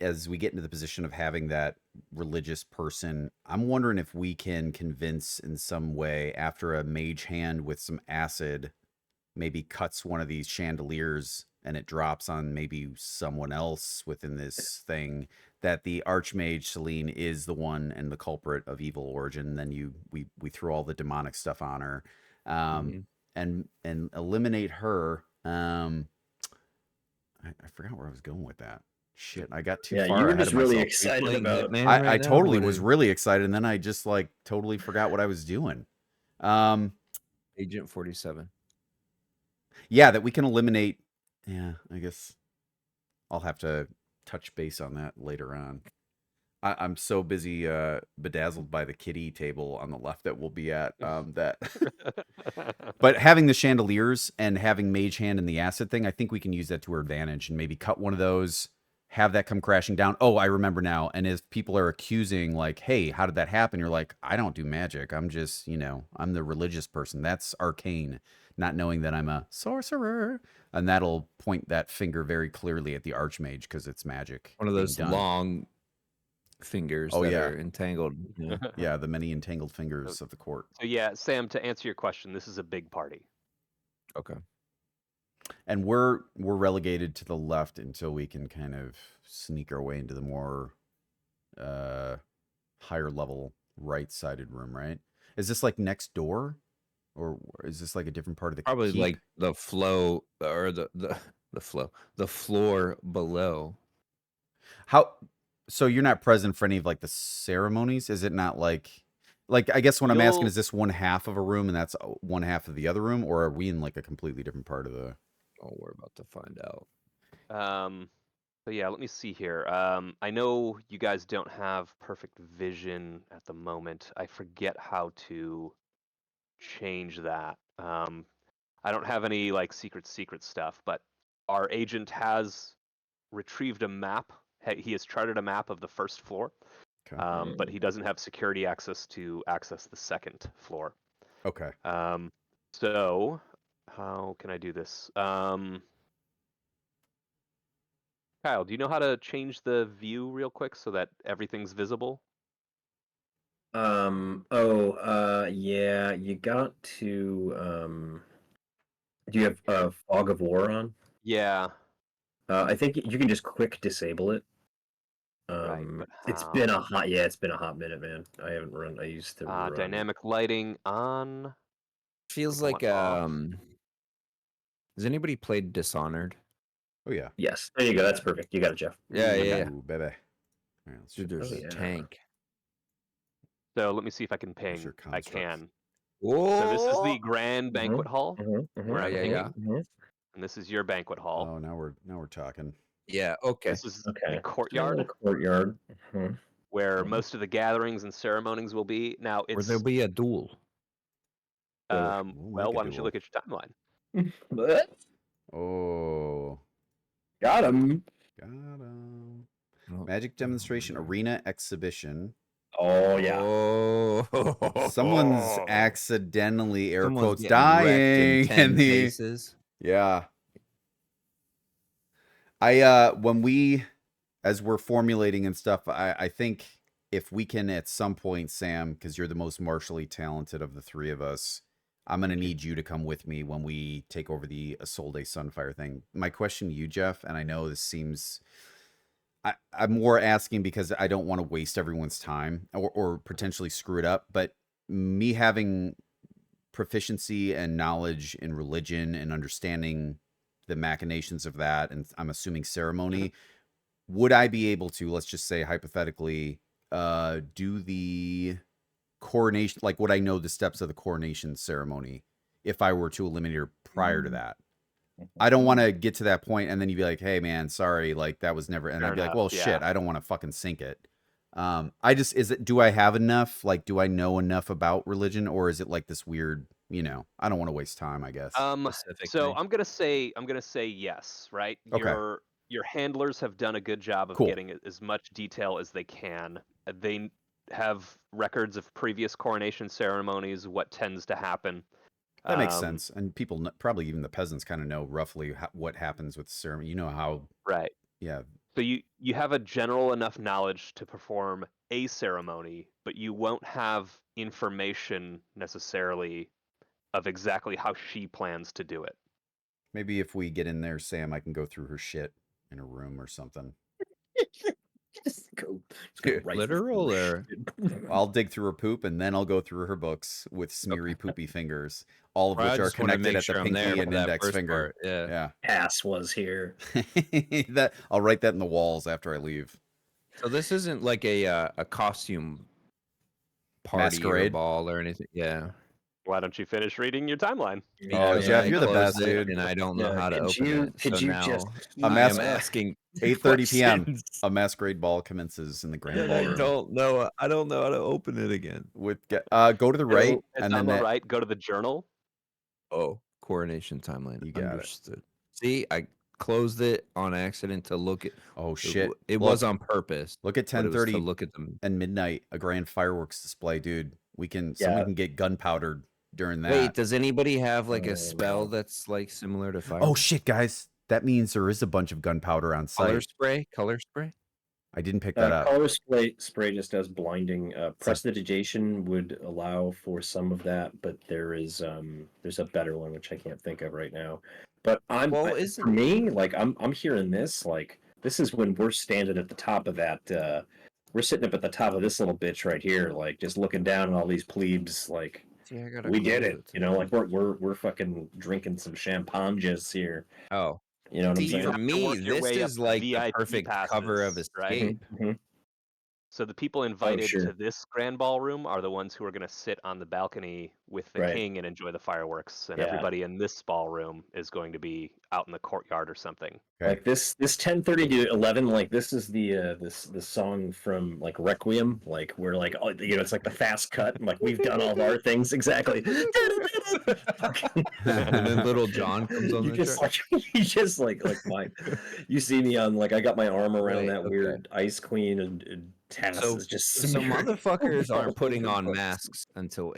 S2: as we get into the position of having that religious person, I'm wondering if we can convince in some way, after a mage hand with some acid maybe cuts one of these chandeliers and it drops on maybe someone else within this thing, that the archmage Celine is the one and the culprit of evil origin. Then we throw all the demonic stuff on her,
S4: Mhm.
S2: and eliminate her. I forgot where I was going with that. Shit, I got too
S3: Yeah,
S2: far
S3: you were
S2: ahead
S3: just
S2: of
S3: really
S2: myself.
S4: Are you
S3: excited
S4: playing
S3: about.
S4: Hitman
S2: I
S4: right now?
S2: totally
S4: What
S2: was
S4: is-
S2: really excited, and then I just like totally forgot what I was doing.
S4: Agent 47.
S2: Yeah, that we can eliminate. Yeah, I guess I'll have to touch base on that later on. I'm so busy bedazzled by the kitty table on the left that we'll be at that. But having the chandeliers and having mage hand and the acid thing, I think we can use that to our advantage and maybe cut one of those, have that come crashing down. Oh, I remember now. And if people are accusing, like, hey, how did that happen? You're like, I don't do magic. I'm just, I'm the religious person. That's arcane, not knowing that I'm a sorcerer. And that'll point that finger very clearly at the archmage because it's magic.
S4: One of
S2: being
S4: those
S2: done.
S4: long fingers
S2: Oh,
S4: that
S2: yeah.
S4: are entangled. Yeah.
S2: Yeah, the many entangled fingers of the court.
S1: So yeah, Sam, to answer your question, this is a big party.
S4: Okay.
S2: And we're relegated to the left until we can kind of sneak our way into the more higher level right-sided room, right? Is this like next door? Or is this like a different part of the
S4: Probably
S2: keep?
S4: like the flow or the floor below.
S2: How so you're not present for any of like the ceremonies? Is it not like I guess what I'm asking
S1: You'll-
S2: is this one half of a room and that's one half of the other room, or are we in like a completely different part of the
S4: Oh, we're about to find out.
S1: So yeah, let me see here. I know you guys don't have perfect vision at the moment. I forget how to change that. I don't have any like secret stuff, but our agent has retrieved a map. He has charted a map of the first floor,
S2: Okay.
S1: but he doesn't have security access to access the second floor.
S2: Okay.
S1: So how can I do this? Kyle, do you know how to change the view real quick so that everything's visible?
S3: Yeah. You got to. Do you have Fog of War on?
S1: Yeah.
S3: I think you can just quick disable it.
S1: Right, but
S3: It's
S1: how?
S3: been a hot minute, man. I haven't run. I used to run.
S1: Dynamic lighting on.
S4: Feels
S1: Think
S4: like
S1: I went
S4: has anybody played Dishonored?
S2: Oh yeah.
S3: Yes, there you go. That's perfect. You got it, Jeff.
S4: Yeah, yeah.
S2: Ooh, baby. All right, let's
S4: Dude,
S2: check
S4: there's
S3: Oh,
S4: a
S2: this.
S3: yeah.
S4: tank.
S1: So let me see if I can ping.
S2: your
S1: I
S2: constructs.
S1: can.
S4: Whoa!
S1: So this is the grand banquet hall where I'm
S4: Yeah,
S1: hanging,
S4: yeah.
S1: and this is your banquet hall.
S2: Oh, now we're talking.
S4: Yeah, okay.
S1: This is
S3: Okay.
S1: the courtyard
S3: Courtyard.
S1: where
S3: Mhm.
S1: most of the gatherings and ceremonies will be. Now
S4: Or
S1: it's
S4: there'll be a duel.
S2: We'll
S1: well,
S2: make a
S1: why don't you
S2: duel.
S1: look at your timeline?
S3: What?
S2: Oh,
S3: Got him.
S2: Got 'em.
S4: Oh,
S2: Magic demonstration, arena exhibition.
S3: Oh yeah.
S4: Oh,
S2: Someone's accidentally, air
S4: Someone's
S2: quotes,
S4: getting wrecked in
S2: dying
S4: 10
S2: in the
S4: cases.
S2: yeah. When we, as we're formulating and stuff, I think if we can at some point, Sam, because you're the most martially talented of the three of us, I'm gonna need you to come with me when we take over the Isolde Sunfire thing. My question to you, Jeff, and I know this seems, I'm more asking because I don't want to waste everyone's time or potentially screw it up, but me having proficiency and knowledge in religion and understanding the machinations of that, and I'm assuming ceremony, would I be able to, let's just say hypothetically, do the coronation, like would I know the steps of the coronation ceremony if I were to eliminate her prior to that? I don't want to get to that point and then you'd be like, hey man, sorry, like that was never, and
S1: Fair
S2: I'd be like,
S1: enough,
S2: well,
S1: yeah.
S2: shit, I don't want to fucking sink it. Do I have enough? Like, do I know enough about religion, or is it like this weird, I don't want to waste time, I guess.
S1: So
S4: Specifically.
S1: I'm gonna say yes, right?
S2: Okay.
S1: Your handlers have done a good job of
S2: Cool.
S1: getting as much detail as they can. They have records of previous coronation ceremonies, what tends to happen.
S2: That makes sense. And people, probably even the peasants, kind of know roughly what happens with the ceremony. You know how,
S1: Right.
S2: yeah.
S1: So you have a general enough knowledge to perform a ceremony, but you won't have information necessarily of exactly how she plans to do it.
S2: Maybe if we get in there, Sam, I can go through her shit in a room or something.
S3: Just go right
S4: Literal
S3: through
S4: or
S3: shit.
S2: I'll dig through her poop and then I'll go through her books with smeary poopy fingers, all of
S4: Well, I
S2: which are
S4: just wanna
S2: connected
S4: make
S2: at the
S4: sure I'm there
S2: pinky
S4: for
S2: and
S4: that
S2: index
S4: first
S2: finger.
S4: part, yeah.
S3: Ass was here.
S2: That I'll write that in the walls after I leave.
S4: So this isn't like a costume party
S2: Masquerade?
S4: or ball or anything. Yeah.
S1: Why don't you finish reading your timeline?
S2: Oh,
S4: Because
S2: Jeff,
S4: I
S2: you're the
S4: closed
S2: best,
S4: it
S2: dude.
S4: and I don't know how to
S3: could
S4: open
S3: you-
S4: it.
S3: could
S4: So
S3: you
S4: now
S3: just
S2: A
S4: I am
S2: mas-
S4: asking
S2: 8:30 p.m.
S4: questions.
S2: A masquerade ball commences in the grand
S4: And I
S2: ballroom.
S4: don't know. I don't know how to open it again.
S2: Go to the right,
S1: So it's
S2: and then
S1: on the
S2: that.
S1: right. Go to the journal.
S4: Oh, coronation timeline.
S2: You got it.
S4: Understood. See, I closed it on accident to look at.
S2: Oh shit!
S4: It was on purpose.
S2: Look at
S4: but it was to
S2: 10:30
S4: look at them.
S2: and midnight. A grand fireworks display, dude. Someone can get gunpowdered during that.
S4: Wait, does anybody have like
S3: Oh,
S4: a spell
S3: no.
S4: that's like similar to fire?
S2: Oh shit, guys! That means there is a bunch of gunpowder on
S4: color
S2: site.
S4: spray. Color spray.
S2: I didn't pick that up.
S3: Color spray just does blinding. Prestidigitation would allow for some of that, but there's a better one which I can't think of right now. But for me, like I'm hearing this, like this is when we're standing at the top of that. We're sitting up at the top of this little bitch right here, like just looking down at all these plebes, like
S4: See, I gotta
S3: we did
S4: close
S3: it. You know, like we're fucking drinking some champagne just here.
S4: Oh,
S3: You know what I'm
S4: see,
S3: saying?
S4: for
S1: have to
S4: me,
S1: work your
S4: this
S1: way up
S4: is
S1: to
S4: like the
S1: VIP
S4: perfect cover of
S1: passes, right?
S4: escape.
S3: Mhm.
S1: So the people invited
S3: sure.
S1: to this grand ballroom are the ones who are going to sit on the balcony with the
S3: Right.
S1: king and enjoy the fireworks, and
S3: Yeah.
S1: everybody in this ballroom is going to be out in the courtyard or something.
S2: Okay.
S3: Like this 10:30 to 11, like this is the song from like Requiem, like we're like, oh, you know, it's like the fast cut, and, like we've done all of our things exactly.
S4: And then little John comes on
S3: you
S4: the
S3: just
S4: track.
S3: like you just like my, you see me on like I got my arm around
S4: Right,
S3: that
S4: okay.
S3: weird Ice Queen and Tess
S4: So,
S3: is just
S4: so
S3: smeared
S4: motherfuckers
S3: all
S4: aren't putting
S3: over the
S4: on
S3: place.
S4: masks until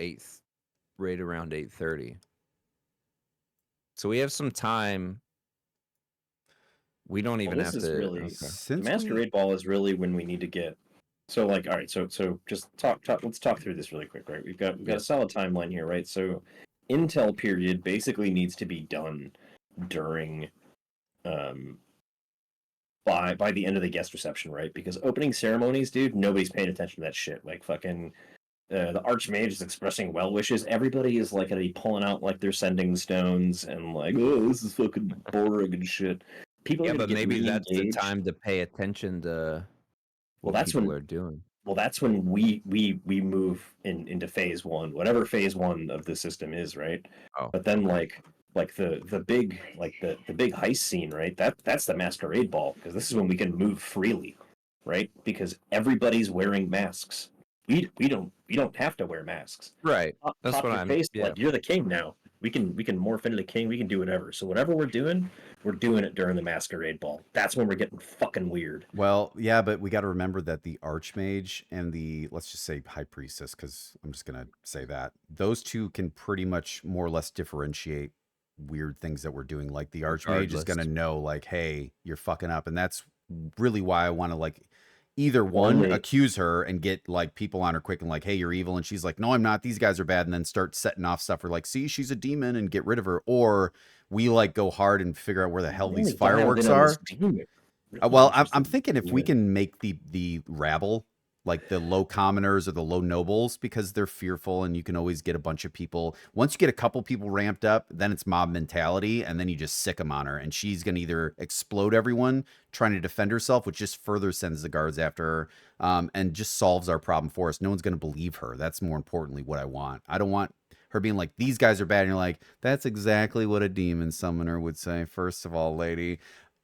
S4: right around 8:30. So we have some time. We don't even
S3: Well,
S4: have
S3: this is
S4: to.
S3: really
S4: Okay.
S3: the
S2: Since
S3: masquerade ball is really when we need to get. So like, all right, so just talk. Let's talk through this really quick, right? We've got a solid timeline here, right? So, intel period basically needs to be done during, by the end of the guest reception, right? Because opening ceremonies, dude, nobody's paying attention to that shit. Like fucking, the archmage is expressing well wishes. Everybody is like gonna be pulling out like their sending stones and like, oh, this is fucking boring and shit. People are
S4: Yeah,
S3: gonna
S4: but
S3: get
S4: maybe that's the
S3: re-engaged.
S4: time to pay attention to what
S3: that's
S4: people
S3: when-
S4: are doing.
S3: Well, that's when we move into phase one, whatever phase one of the system is, right?
S4: Oh.
S3: But then like the big the big heist scene, right? That's the masquerade ball, because this is when we can move freely, right? Because everybody's wearing masks. We don't have to wear masks.
S4: Right.
S3: Pop
S4: That's what
S3: your
S4: I'm.
S3: face,
S4: Yeah.
S3: like you're the king now. We can morph into the king. We can do whatever. So whatever we're doing, we're doing it during the masquerade ball. That's when we're getting fucking weird.
S2: Well, yeah, but we got to remember that the Archmage and the, let's just say High Priestess, because I'm just going to say that, those two can pretty much more or less differentiate weird things that we're doing. Like the Archmage is going to know, like, hey, you're fucking up. And that's really why I want to, like, either one, accuse her and get, like, people on her quick and, like, hey, you're evil. And she's like, no, I'm not. These guys are bad. And then start setting off stuff for, like, see, she's a demon, and get rid of her. Or we, like, go hard and figure out where the hell these fireworks are. Well, I'm thinking if we can make the rabble, like the low commoners or the low nobles, because they're fearful, and you can always get a bunch of people. Once you get a couple people ramped up, then it's mob mentality, and then you just sick them on her, and she's going to either explode everyone trying to defend herself, which just further sends the guards after her, and just solves our problem for us. No one's going to believe her. That's more importantly what I want. I don't want her being like, these guys are bad, and you're like, that's exactly what a demon summoner would say, first of all, lady.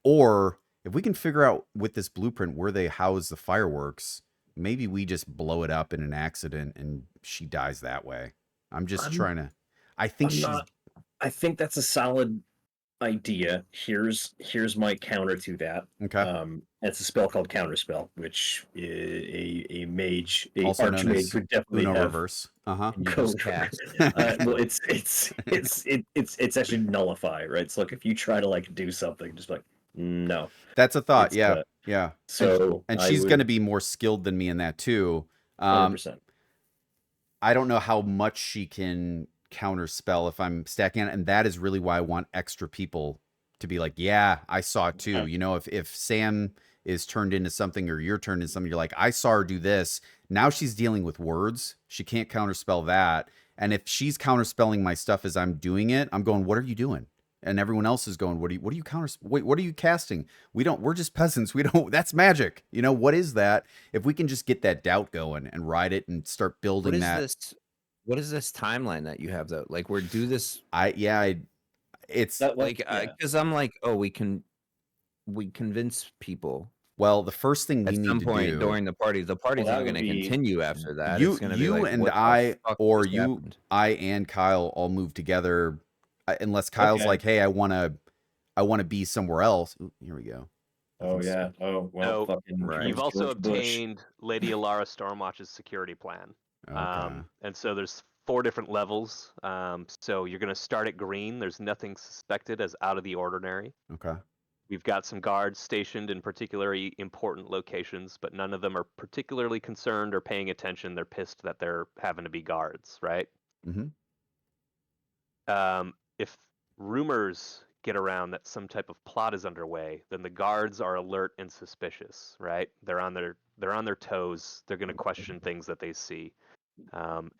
S2: Or if we can figure out with this blueprint where they house the fireworks, maybe we just blow it up in an accident and she dies that way. I'm trying to. I think
S3: I think that's a solid idea. Here's my counter to that.
S2: Okay.
S3: It's a spell called Counterspell, which a mage,
S2: also
S3: archmage would definitely
S2: Uno
S3: have.
S2: Reverse.
S3: Well, it's actually nullify, right? So like if you try to like do something, just like no.
S2: That's a thought. Yeah. Yeah.
S3: So
S2: and she's going to be more skilled than me in that too.
S3: 100%.
S2: I don't know how much she can counter spell if I'm stacking it, and that is really why I want extra people to be like, yeah, I saw it too. You know, if Sam is turned into something or you're turned into something, you're like, I saw her do this. Now she's dealing with words. She can't counterspell that. And if she's counterspelling my stuff as I'm doing it, I'm going, what are you doing? And everyone else is going, what are you wait, what are you casting? We're just peasants. That's magic. You know, what is that? If we can just get that doubt going and ride it and start building
S4: What is this timeline that you have though? Like we're do this.
S2: It's
S4: like, cause I'm like, oh, we convince people.
S2: Well, the first thing we
S4: at
S2: need
S4: some
S2: to
S4: point
S2: do
S4: during the party's not going to continue after that.
S2: You,
S4: it's going to
S2: you
S4: be like,
S2: and I, or you, I and Kyle all move together, unless Kyle's like, hey, I want to be somewhere else. Ooh, here we go.
S3: Oh yeah. Oh well.
S1: No,
S3: fucking
S4: right.
S1: You've also obtained Lady Alara Stormwatch's security plan.
S2: Okay.
S1: And so there's 4 different levels. So you're going to start at green. There's nothing suspected as out of the ordinary.
S2: Okay.
S1: We've got some guards stationed in particularly important locations, but none of them are particularly concerned or paying attention. They're pissed that they're having to be guards, right?
S2: Mm-hmm.
S1: If rumors get around that some type of plot is underway, then the guards are alert and suspicious, right? They're on their toes. They're going to question things that they see.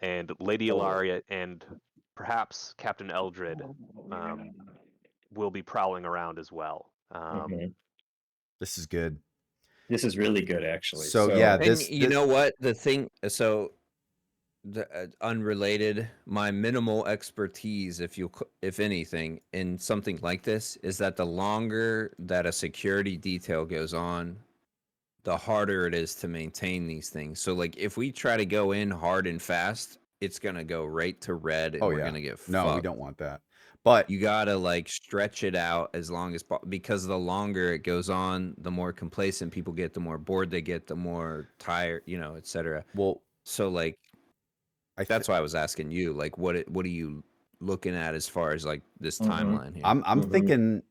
S1: And Lady Ilaria and perhaps Captain Eldred will be prowling around as well.
S2: This is good.
S3: This is really good, actually.
S2: So yeah,
S4: you know what the thing. So, unrelated, my minimal expertise, if anything, in something like this, is that the longer that a security detail goes on, the harder it is to maintain these things. So, like, if we try to go in hard and fast, it's gonna go right to red, and we're gonna get fucked.
S2: No, we don't want that. But
S4: you gotta like stretch it out as long as possible, because the longer it goes on, the more complacent people get, the more bored they get, the more tired, etc.
S2: Well,
S4: so like, that's why I was asking you, like, what are you looking at as far as like this timeline here?
S2: I'm thinking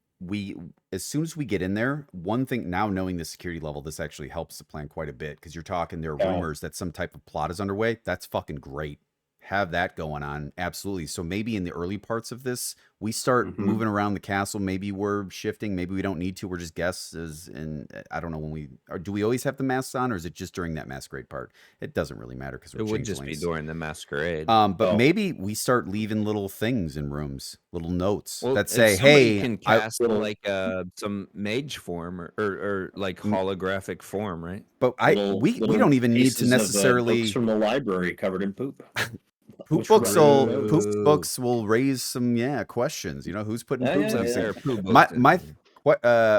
S2: as soon as we get in there, one thing, now knowing the security level, this actually helps the plan quite a bit, because you're talking there are rumors that some type of plot is underway. That's fucking great. Have that going on. Absolutely. So maybe in the early parts of this, we start moving around the castle. Maybe we're shifting. Maybe we don't need to. We're just guesses. And I don't know do we always have the masks on, or is it just during that masquerade part? It doesn't really matter, because
S4: it would just be during the masquerade.
S2: But maybe we start leaving little things in rooms, little notes that say,
S4: "Hey, can cast like some mage form or like holographic form, right?"
S2: But we don't even need to necessarily
S3: books from the library covered in poop.
S2: Poop books will raise some questions. Who's putting poops on things?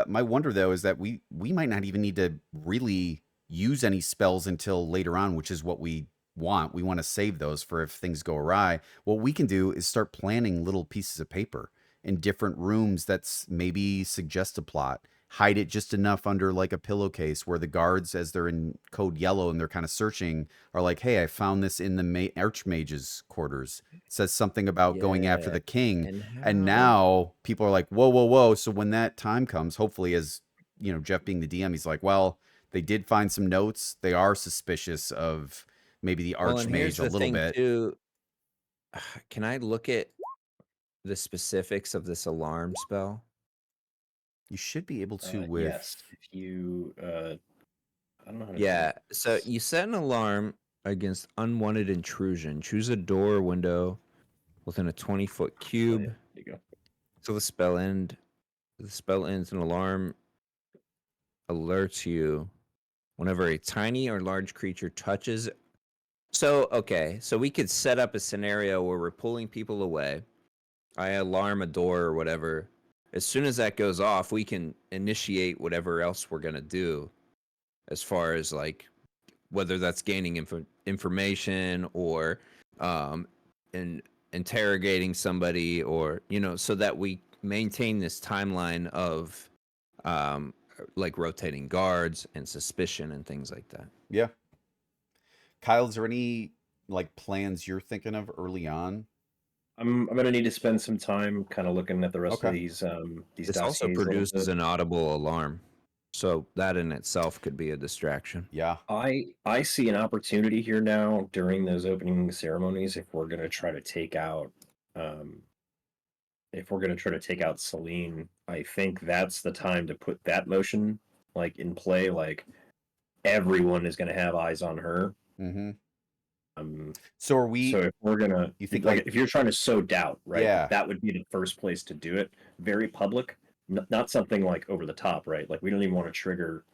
S2: My wonder though is that we might not even need to really use any spells until later on, which is what we want. We want to save those for if things go awry. What we can do is start planning little pieces of paper in different rooms that's maybe suggest a plot. Hide it just enough under like a pillowcase where the guards, as they're in code yellow and they're kind of searching, are like, "Hey, I found this in the archmage's quarters. It says something about going after
S4: Yeah.
S2: the king."
S4: And
S2: And
S4: how?
S2: now people are like, "Whoa, whoa, whoa!" So when that time comes, hopefully, as you know, Jeff being the DM, he's like, "Well, they did find some notes. They are suspicious of maybe the
S4: Well, and here's
S2: archmage a
S4: the
S2: little
S4: thing
S2: bit."
S4: too. Can I look at the specifics of this alarm spell?
S2: You should be able to with.
S3: Yes, if you, I don't know how to do
S4: Yeah. So
S3: this.
S4: you set an alarm against unwanted intrusion. Choose a door or window within a 20-foot
S3: Oh, yeah,
S4: cube.
S3: there you go.
S4: So the spell ends. An alarm alerts you whenever a tiny or large creature touches. So okay, so we could set up a scenario where we're pulling people away. I alarm a door or whatever. As soon as that goes off, we can initiate whatever else we're gonna do, as far as like whether that's gaining information or in interrogating somebody, or so that we maintain this timeline of like rotating guards and suspicion and things like that.
S2: Yeah. Kyle, is there any like plans you're thinking of early on?
S3: I'm gonna need to spend some time kind of looking at the rest of
S2: Okay.
S3: these
S4: This also
S3: dossiers a little
S4: produces
S3: bit.
S4: an audible alarm, so that in itself could be a distraction.
S2: Yeah.
S3: I see an opportunity here now during those opening ceremonies if we're gonna try to take out um Celine. I think that's the time to put that motion like in play. Like everyone is gonna have eyes on her.
S2: Mm-hmm.
S3: Um,
S2: So are
S3: so
S2: we?
S3: if we're gonna
S2: You think
S3: like
S2: like
S3: if you're trying to sow doubt, right?
S2: yeah?
S3: That would be the first place to do it. Very public, not something like over the top, right? Like we don't even want to trigger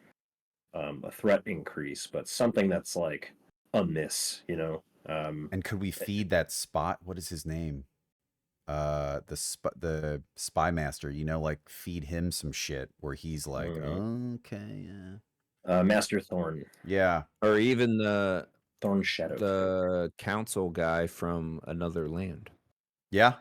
S3: a threat increase, but something that's like amiss, you know.
S2: And could we feed that spot? What is his name? The spy master. You know, like feed him some shit where he's like, okay, yeah,
S3: Master Thorn,
S2: yeah,
S4: Or even
S3: Thorn Shadow.
S4: the council guy from another land.
S2: yeah.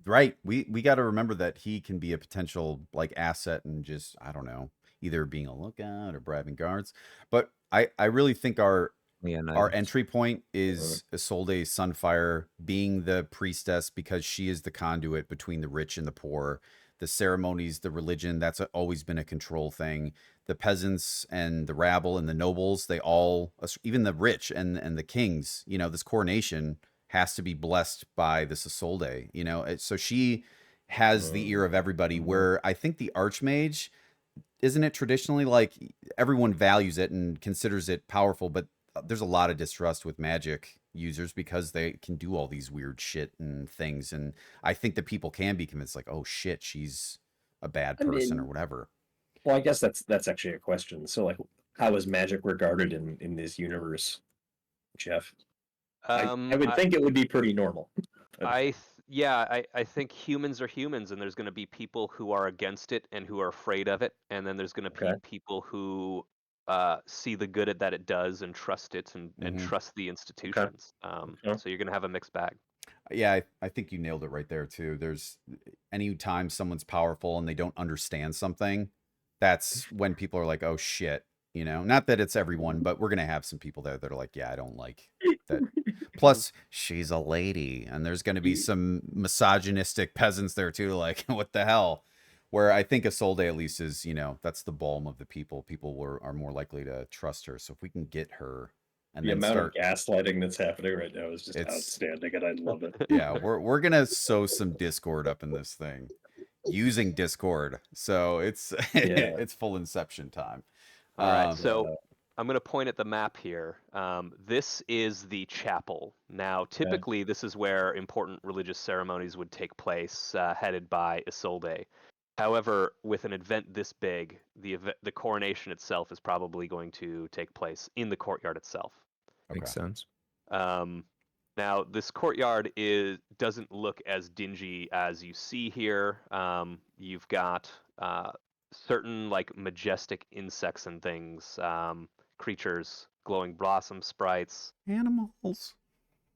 S2: Right. We got to remember that he can be a potential like asset and just I don't know, either being a lookout or bribing guards. But I really think our
S4: Leonidas.
S2: entry point is Isolde Sunfire being the priestess because she is the conduit between the rich and the poor. The ceremonies, the religion, that's always been a control thing. The peasants and the rabble and the nobles, they all, even the rich and the kings, you know, this coronation has to be blessed by this Isolde, you know. So she has the ear of everybody, where I think the Archmage, isn't it traditionally like everyone values it and considers it powerful, but there's a lot of distrust with magic users because they can do all these weird shit and things. And I think that people can be convinced like, oh shit, she's a bad
S3: I
S2: person or
S3: mean,
S2: whatever.
S3: well, I guess that's actually a question. So, like, how is magic regarded in this universe, Jeff? I would
S1: I,
S3: think it would be pretty normal.
S1: I think humans are humans, and there's going to be people who are against it and who are afraid of it, and then there's going to
S3: Okay.
S1: be people who see the good that it does and trust it and
S2: Mm-hmm.
S1: trust the institutions.
S3: Okay.
S1: So you're going to have a mixed bag.
S2: Yeah, I think you nailed it right there too. There's anytime someone's powerful and they don't understand something, that's when people are like, oh shit, you know, not that it's everyone, but we're going to have some people there that are like, yeah, I don't like that. Plus, she's a lady, and there's going to be some misogynistic peasants there too. Like, what the hell? Where I think Isolde at least is, you know, that's the balm of the people. People are more likely to trust her. So if we can get her and
S3: The
S2: then
S3: amount
S2: start,
S3: of gaslighting that's happening right now is just
S2: it's
S3: outstanding, and I love it.
S2: yeah, we're gonna sow some discord up in this thing using Discord. So it's
S3: Yeah.
S2: it's full inception time.
S1: All right,
S2: Um,
S1: so I'm going to point at the map here. This is the chapel. Now, typically, this is where important religious ceremonies would take place, headed by Isolde. However, with an event this big, the coronation itself is probably going to take place in the courtyard itself.
S4: Makes sense.
S1: Now, this courtyard doesn't look as dingy as you see here. You've got certain like majestic insects and things, creatures, glowing blossom sprites,
S2: animals.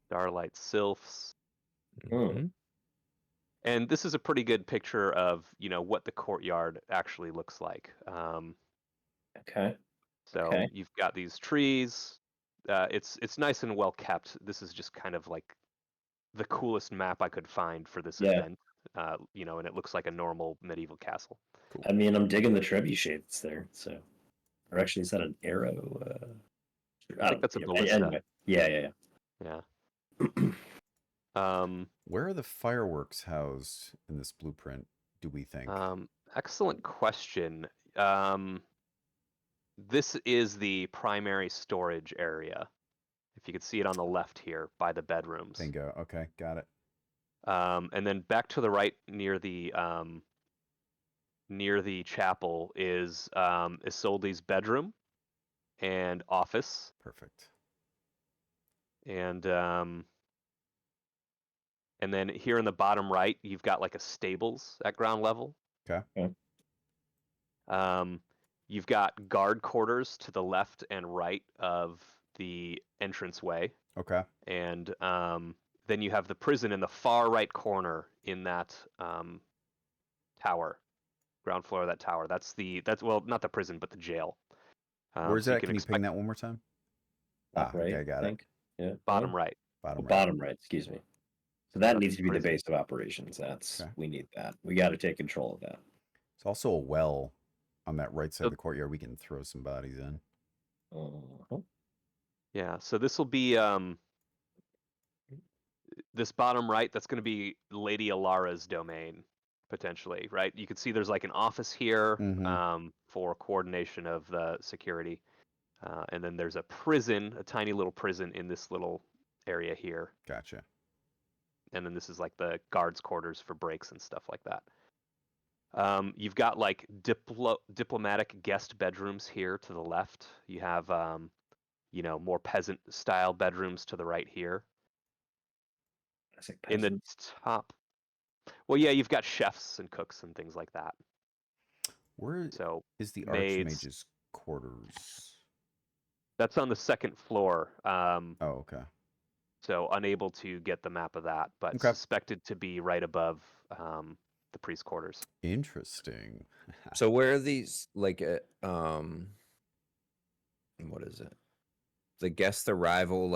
S1: starlight sylphs.
S3: Hmm.
S1: And this is a pretty good picture of, what the courtyard actually looks like.
S3: Okay.
S1: So
S3: Okay.
S1: you've got these trees. It's nice and well kept. This is just kind of like the coolest map I could find for this
S3: Yeah.
S1: event. And it looks like a normal medieval castle.
S3: I mean, I'm digging the trebuchet that's there. So, or actually, is that an arrow?
S1: I think that's a ballista.
S3: Anyway, yeah.
S1: Yeah.
S2: Where are the fireworks housed in this blueprint, do we think?
S1: Excellent question. This is the primary storage area. If you could see it on the left here by the bedrooms.
S2: Bingo. Okay, got it.
S1: And then back to the right near the chapel is Isolde's bedroom and office.
S2: Perfect.
S1: And then here in the bottom right, you've got like a stables at ground level.
S2: Okay.
S1: You've got guard quarters to the left and right of the entranceway.
S2: Okay.
S1: And then you have the prison in the far right corner in that tower, ground floor of that tower. That's not the prison, but the jail.
S2: Where's
S1: so
S2: that? Can you ping that one more time?
S3: Top right,
S2: okay, got
S3: I
S2: it.
S3: think. Yeah.
S1: Bottom right.
S3: Bottom right. Excuse me. So that needs to be the
S1: Prison.
S3: base of operations.
S2: Okay.
S3: We need that. We got to take control of that.
S2: It's also a well on that right side of the courtyard. We can throw some bodies in.
S1: Yeah. So this will be this bottom right. That's going to be Lady Alara's domain potentially, right? You can see there's like an office here for coordination of the security, and then there's a prison, a tiny little prison in this little area here.
S2: Gotcha.
S1: And then this is like the guards' quarters for breaks and stuff like that. You've got like diplomatic guest bedrooms here to the left. You have, more peasant-style bedrooms to the right here. In the top, well, yeah, you've got chefs and cooks and things like that.
S2: Where is the
S1: maids.
S2: Archmage's quarters?
S1: That's on the second floor.
S2: Okay.
S1: So unable to get the map of that, but suspected to be right above the priest quarters.
S2: Interesting.
S4: So where are these what is it? The guest arrival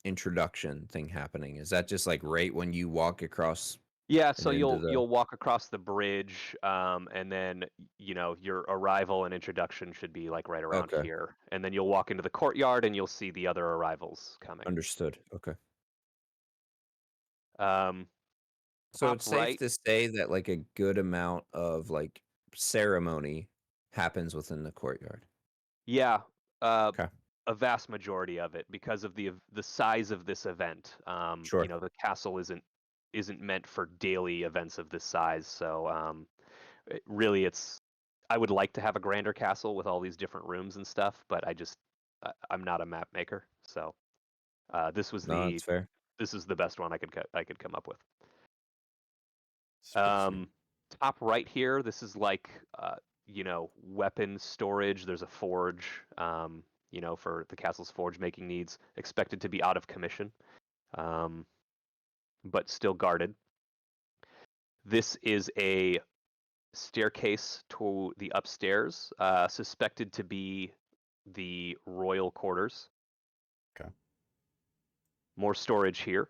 S4: introduction thing happening? Is that just right when you walk across?
S1: Yeah, so you'll walk across the bridge, and then your arrival and introduction should be right around here, and then you'll walk into the courtyard and you'll see the other arrivals coming.
S4: Understood. Okay. So it's
S1: right,
S4: safe to say that a good amount of ceremony happens within the courtyard.
S1: Yeah.
S4: Okay.
S1: A vast majority of it because of the size of this event.
S4: Sure.
S1: The castle isn't meant for daily events of this size, so really I would like to have a grander castle with all these different rooms and stuff, but I'm not a map maker, so this was
S4: that's fair.
S1: This is the best one I could come up with.
S2: Spicy.
S1: Top right here, this is weapon storage. There's a forge, for the castle's forge making needs, expected to be out of commission, but still guarded. This is a staircase to the upstairs, suspected to be the royal quarters.
S2: Okay.
S1: More storage here.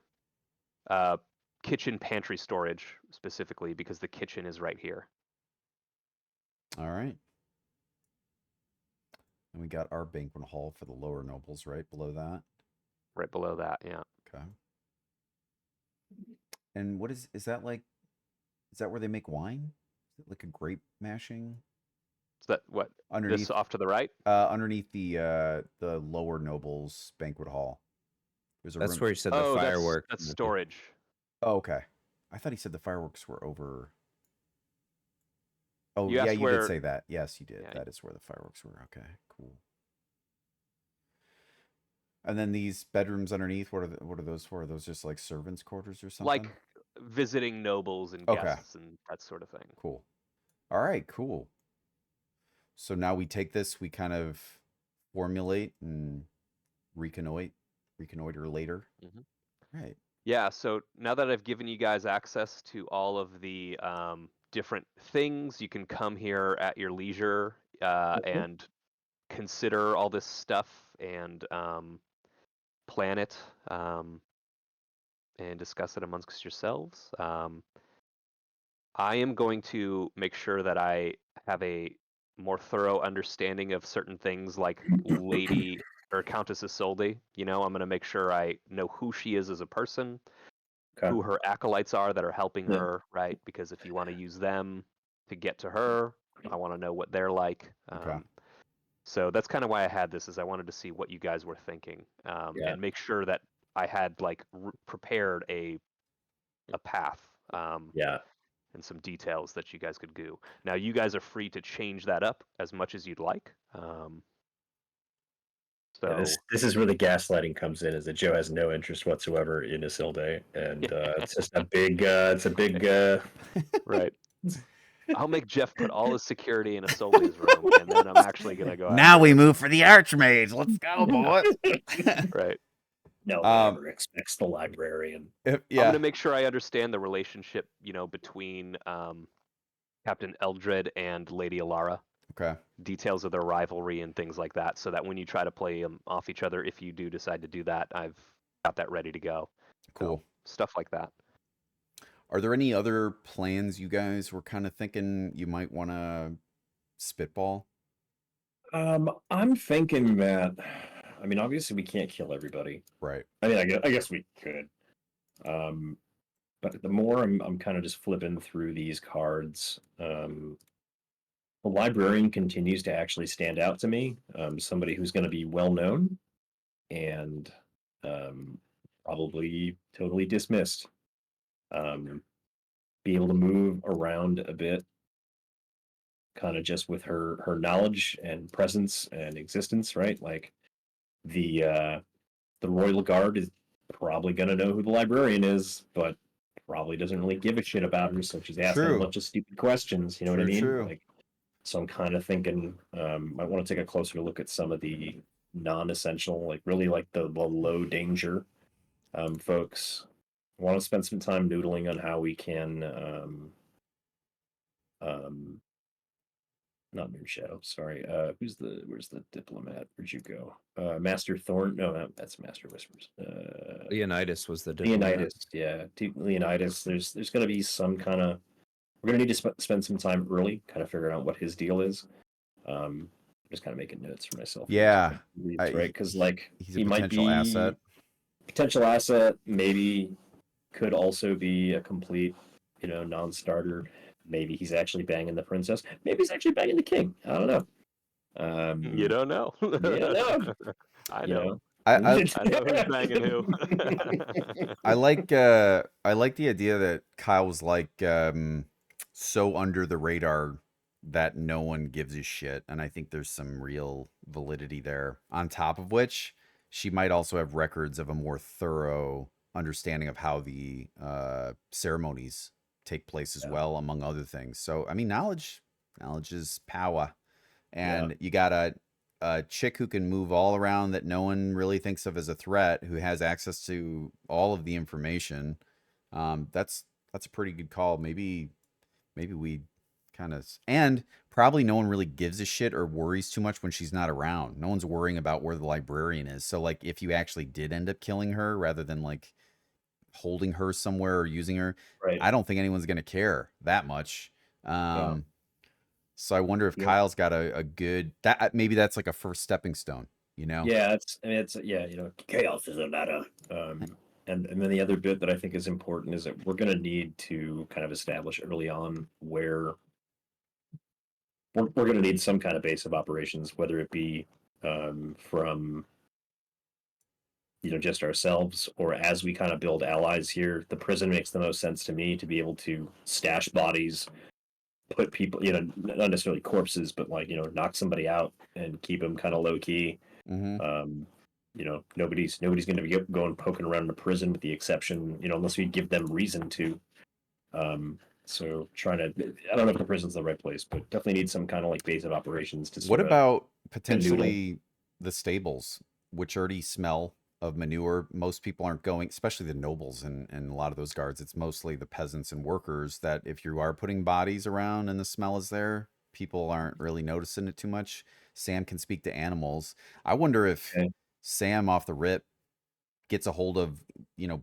S1: Kitchen pantry storage specifically because the kitchen is right here.
S2: All right. And we got our banquet hall for the lower nobles right below that.
S1: Right below that, yeah.
S2: Okay. And what is that like? Is that where they make wine? Is it like a grape mashing?
S1: Is that what?
S2: Underneath,
S1: this off to the right?
S2: Underneath the lower nobles banquet hall. There's a
S4: That's
S2: room.
S4: where you said the fireworks.
S1: That's storage.
S2: Oh, okay. I thought he said the fireworks were over. Oh,
S1: you
S2: did say that. Yes, you did.
S1: Yeah.
S2: That is where the fireworks were. Okay, cool. And then these bedrooms underneath, what are those for? Are those just like servants' quarters or something?
S1: Like visiting nobles and guests and that sort of thing.
S2: Cool. All right, cool. So now we take this, we kind of formulate and reconnoiter later.
S1: Mm-hmm.
S2: Right.
S1: Yeah, so now that I've given you guys access to all of the different things, you can come here at your leisure and consider all this stuff and plan it and discuss it amongst yourselves. I am going to make sure that I have a more thorough understanding of certain things like Lady or Countess Isolde. You know, I'm going to make sure I know who she is as a person,
S3: Okay.
S1: who her acolytes are that are helping
S3: Yeah.
S1: her, right? Because if you want to use them to get to her, I want to know what they're like.
S2: Okay.
S1: So that's kind of why I had this, is I wanted to see what you guys were thinking,
S3: Yeah.
S1: and make sure that I had like prepared a path.
S3: Yeah.
S1: And some details that you guys could do. Now, you guys are free to change that up as much as you'd like.
S3: Yeah, this is where the gaslighting comes in, is that Joe has no interest whatsoever in Isilde, and it's just a big
S1: right. I'll make Jeff put all his security in Isolde's room, and then I'm actually gonna go.
S2: Now we move for the Archmage. Let's go, boy.
S1: Right.
S3: No one ever expects the librarian.
S1: I'm gonna make sure I understand the relationship, you know, between Captain Eldred and Lady Alara.
S2: Okay.
S1: Details of their rivalry and things like that, so that when you try to play them off each other, if you do decide to do that, I've got that ready to go.
S2: Cool.
S1: So, stuff like that.
S2: Are there any other plans you guys were kind of thinking you might want to spitball?
S3: I'm thinking that, I mean, obviously we can't kill everybody.
S2: Right.
S3: I mean, I guess we could. But the more I'm kind of just flipping through these cards, the librarian continues to actually stand out to me. Somebody who's going to be well known and probably totally dismissed. Be able to move around a bit, kind of just with her knowledge and presence and existence, right? Like the royal guard is probably going to know who the librarian is, but probably doesn't really give a shit about her, so she's asking a bunch of stupid questions. You know what I mean?
S2: True.
S3: Like, so I'm kind of thinking I want to take a closer look at some of the non-essential, like really like the low danger folks. I want to spend some time noodling on how we can not Moonshadow, sorry. Where's the diplomat? Where'd you go? Master Thorn? No, that's Master Whispers.
S4: Leonidas was the diplomat.
S3: Leonidas, yeah. Leonidas. There's going to be some kind of. We're going to need to spend some time early, kind of figuring out what his deal is. Just kind of making notes for myself.
S2: Yeah,
S3: right? Because like
S2: he's a
S3: he might
S2: potential
S3: be
S2: asset.
S3: Potential asset. Maybe could also be a complete, non-starter. Maybe he's actually banging the princess. Maybe he's actually banging the king. I don't know.
S1: You don't know.
S3: You don't know.
S1: I know.
S2: I
S1: know who's banging who.
S2: I like the idea that Kyle was like so under the radar that no one gives a shit, and I think there's some real validity there. On top of which, she might also have records of a more thorough understanding of how the ceremonies take place as well, among other things. So I mean, knowledge is power, and you got a chick who can move all around that no one really thinks of as a threat, who has access to all of the information. That's a pretty good call. Maybe we kind of, and probably no one really gives a shit or worries too much when she's not around. No one's worrying about where the librarian is. So like if you actually did end up killing her rather than like holding her somewhere or using her,
S3: right.
S2: I don't think anyone's going to care that much. So I wonder if Kyle's got a good, that maybe that's like a first stepping stone, you know?
S3: Yeah, it's chaos is a matter. And then the other bit that I think is important is that we're going to need to kind of establish early on where we're going to need some kind of base of operations, whether it be from just ourselves, or as we kind of build allies here. The prison makes the most sense to me, to be able to stash bodies, put people, not necessarily corpses, but like, knock somebody out and keep them kind of low key. Nobody's going to be going poking around in a prison, with the exception, unless we give them reason to. So trying to, I don't know if the prison's the right place, but definitely need some kind of like base of operations to.
S2: What about potentially the stables, which already smell of manure. Most people aren't going, especially the nobles and a lot of those guards. It's mostly the peasants and workers that if you are putting bodies around and the smell is there, people aren't really noticing it too much. Sam can speak to animals. I wonder if
S3: Okay.
S2: Sam off the rip gets a hold of,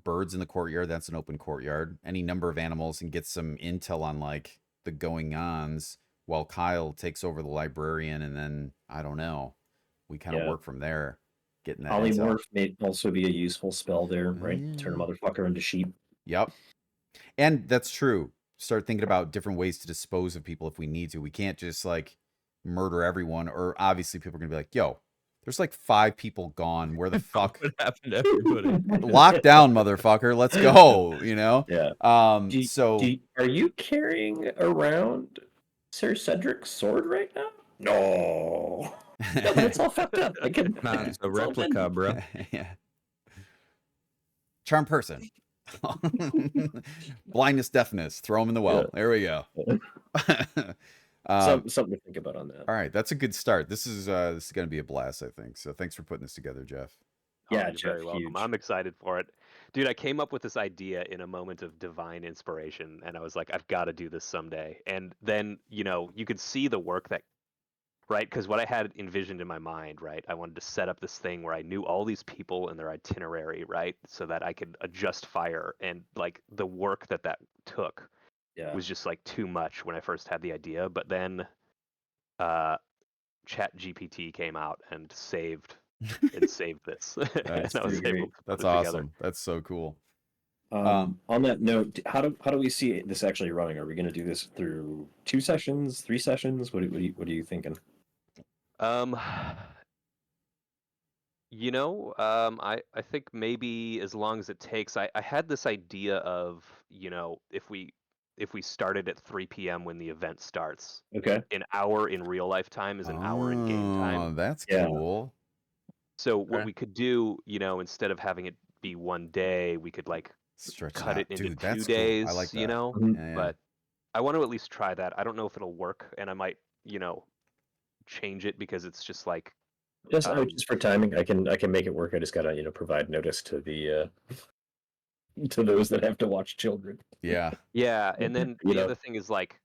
S2: birds in the courtyard. That's an open courtyard. Any number of animals and gets some intel on like the going ons while Kyle takes over the librarian. And then, I don't know, we kind of
S3: Yeah.
S2: work from there, getting that
S3: Polymorph
S2: intel.
S3: may also be a useful spell there, right? Turn a motherfucker into sheep.
S2: Yep. And that's true. Start thinking about different ways to dispose of people if we need to. We can't just like murder everyone, or obviously people are gonna be like, yo, there's like 5 people gone. Where the fuck?
S4: What happened to everybody?
S2: Lock down, motherfucker. Let's go.
S3: Yeah. Are you carrying around Sir Cedric's sword right now? No. No, but it's all fucked up. I can.
S4: Nah, it's a
S3: It's all
S4: replica, bro.
S2: Yeah. Charm person. Blindness, deafness. Throw them in the well.
S3: Yeah.
S2: There we go.
S3: Something to think about on that.
S2: All right, that's a good start. This is going to be a blast, I think. So thanks for putting this together, Jeff.
S3: Yeah,
S1: you're
S3: Jeff,
S1: very welcome.
S3: huge.
S1: I'm excited for it. Dude, I came up with this idea in a moment of divine inspiration, and I was like, I've got to do this someday. And then, you could see the work that, right? Because what I had envisioned in my mind, right? I wanted to set up this thing where I knew all these people and their itinerary, right? So that I could adjust fire. And like the work that took was just like too much when I first had the idea. But then Chat GPT came out and saved this. And I was able to put
S2: That's
S1: it
S2: awesome.
S1: together.
S2: That's so cool.
S3: On that note, how do we see this actually running? Are we going to do this through 2 sessions, 3 sessions? What are you thinking?
S1: I think maybe as long as it takes. I had this idea of, if we started at 3 p.m. when the event starts,
S3: Okay.
S1: an hour in real life time is an hour in game time.
S2: Oh, that's
S3: Yeah.
S2: cool.
S1: So what we could do, instead of having it be one day, we could like
S2: Stretch
S1: cut it
S2: out.
S1: into
S2: Dude,
S1: 2
S2: that's
S1: days,
S2: cool. I like that.
S3: Mhm.
S2: Yeah, yeah.
S1: But I want to at least try that. I don't know if it'll work, and I might, change it because it's just like
S3: Just for timing, I can make it work. I just gotta provide notice to the to those that have to watch children.
S2: Yeah.
S1: Yeah, and then
S3: You
S1: the
S3: know.
S1: other thing is like,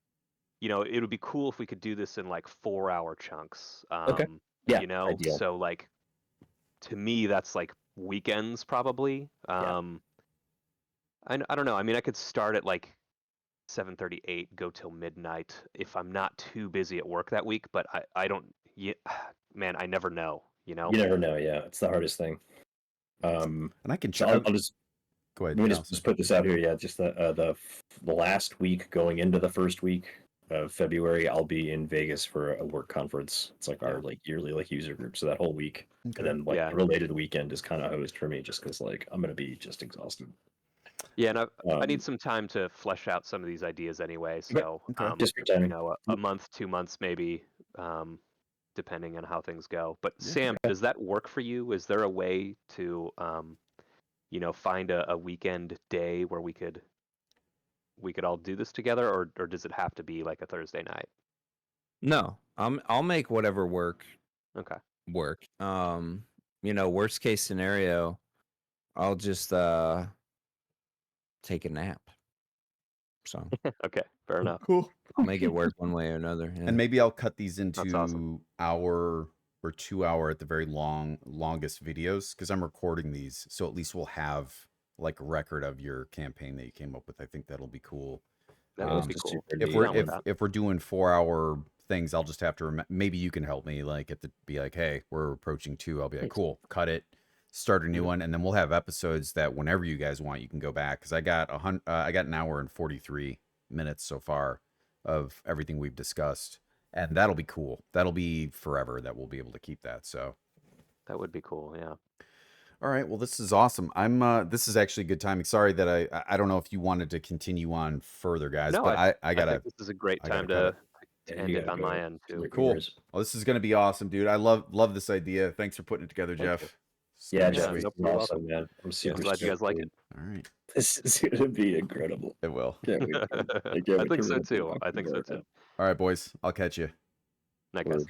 S1: it would be cool if we could do this in like 4-hour chunks.
S3: Okay. Yeah, ideal.
S1: So like to me that's like weekends probably.
S3: Yeah.
S1: I don't know. I mean, I could start at like 7:38, go till midnight if I'm not too busy at work that week, but I don't man, I never know,
S3: You never know. Yeah, it's the hardest thing.
S2: And I can
S3: So
S2: check.
S3: I'll just
S2: Go ahead.
S3: let me just put this out here. Yeah, just the last week going into the first week of February, I'll be in Vegas for a work conference. It's like our yearly user group. So that whole week,
S2: Okay.
S3: and then the related weekend is kind of host for me, just because I'm gonna be just exhausted.
S1: Yeah, and I need some time to flesh out some of these ideas anyway. So
S3: just for timing.
S1: a month, 2 months maybe, depending on how things go. But Sam, does that work for you? Is there a way to find a weekend day where we could all do this together, or does it have to be like a Thursday night?
S4: No, I'll make whatever work.
S1: Okay.
S4: Work. Worst case scenario, I'll just take a nap. So
S1: Okay, fair enough.
S2: Cool.
S4: I'll make it work one way or another. Yeah.
S2: And maybe I'll cut these
S1: That's
S2: into
S1: awesome.
S2: hour or 2 hour at the very longest videos, because I'm recording these, so at least we'll have like a record of your campaign that you came up with. I think that'll be cool.
S1: That would be cool.
S2: If we're doing 4-hour things, I'll just have to maybe you can help me like be like, hey, we're approaching 2. I'll be like, cool, cut it, start a new one, and then we'll have episodes that whenever you guys want, you can go back, because I got an hour and 43 minutes so far of everything we've discussed, and that'll be cool. That'll be forever that we'll be able to keep that. So
S1: that would be cool. Yeah.
S2: All right. Well, this is awesome. This is actually good timing. Sorry that I don't know if you wanted to continue on further, guys,
S1: No,
S2: but I gotta.
S1: I think this is a great time
S2: gotta
S1: to end it on my end too.
S2: Cool. Well, this is gonna be awesome, dude. I love this idea. Thanks for putting it together, Jeff.
S3: Yeah,
S1: Jeff,
S3: it's
S1: you're
S3: awesome, man. I'm super
S1: glad you guys like it.
S2: All right.
S3: This is gonna be incredible.
S2: It will.
S1: I think so too.
S2: All right, boys. I'll catch you.
S1: Night, guys.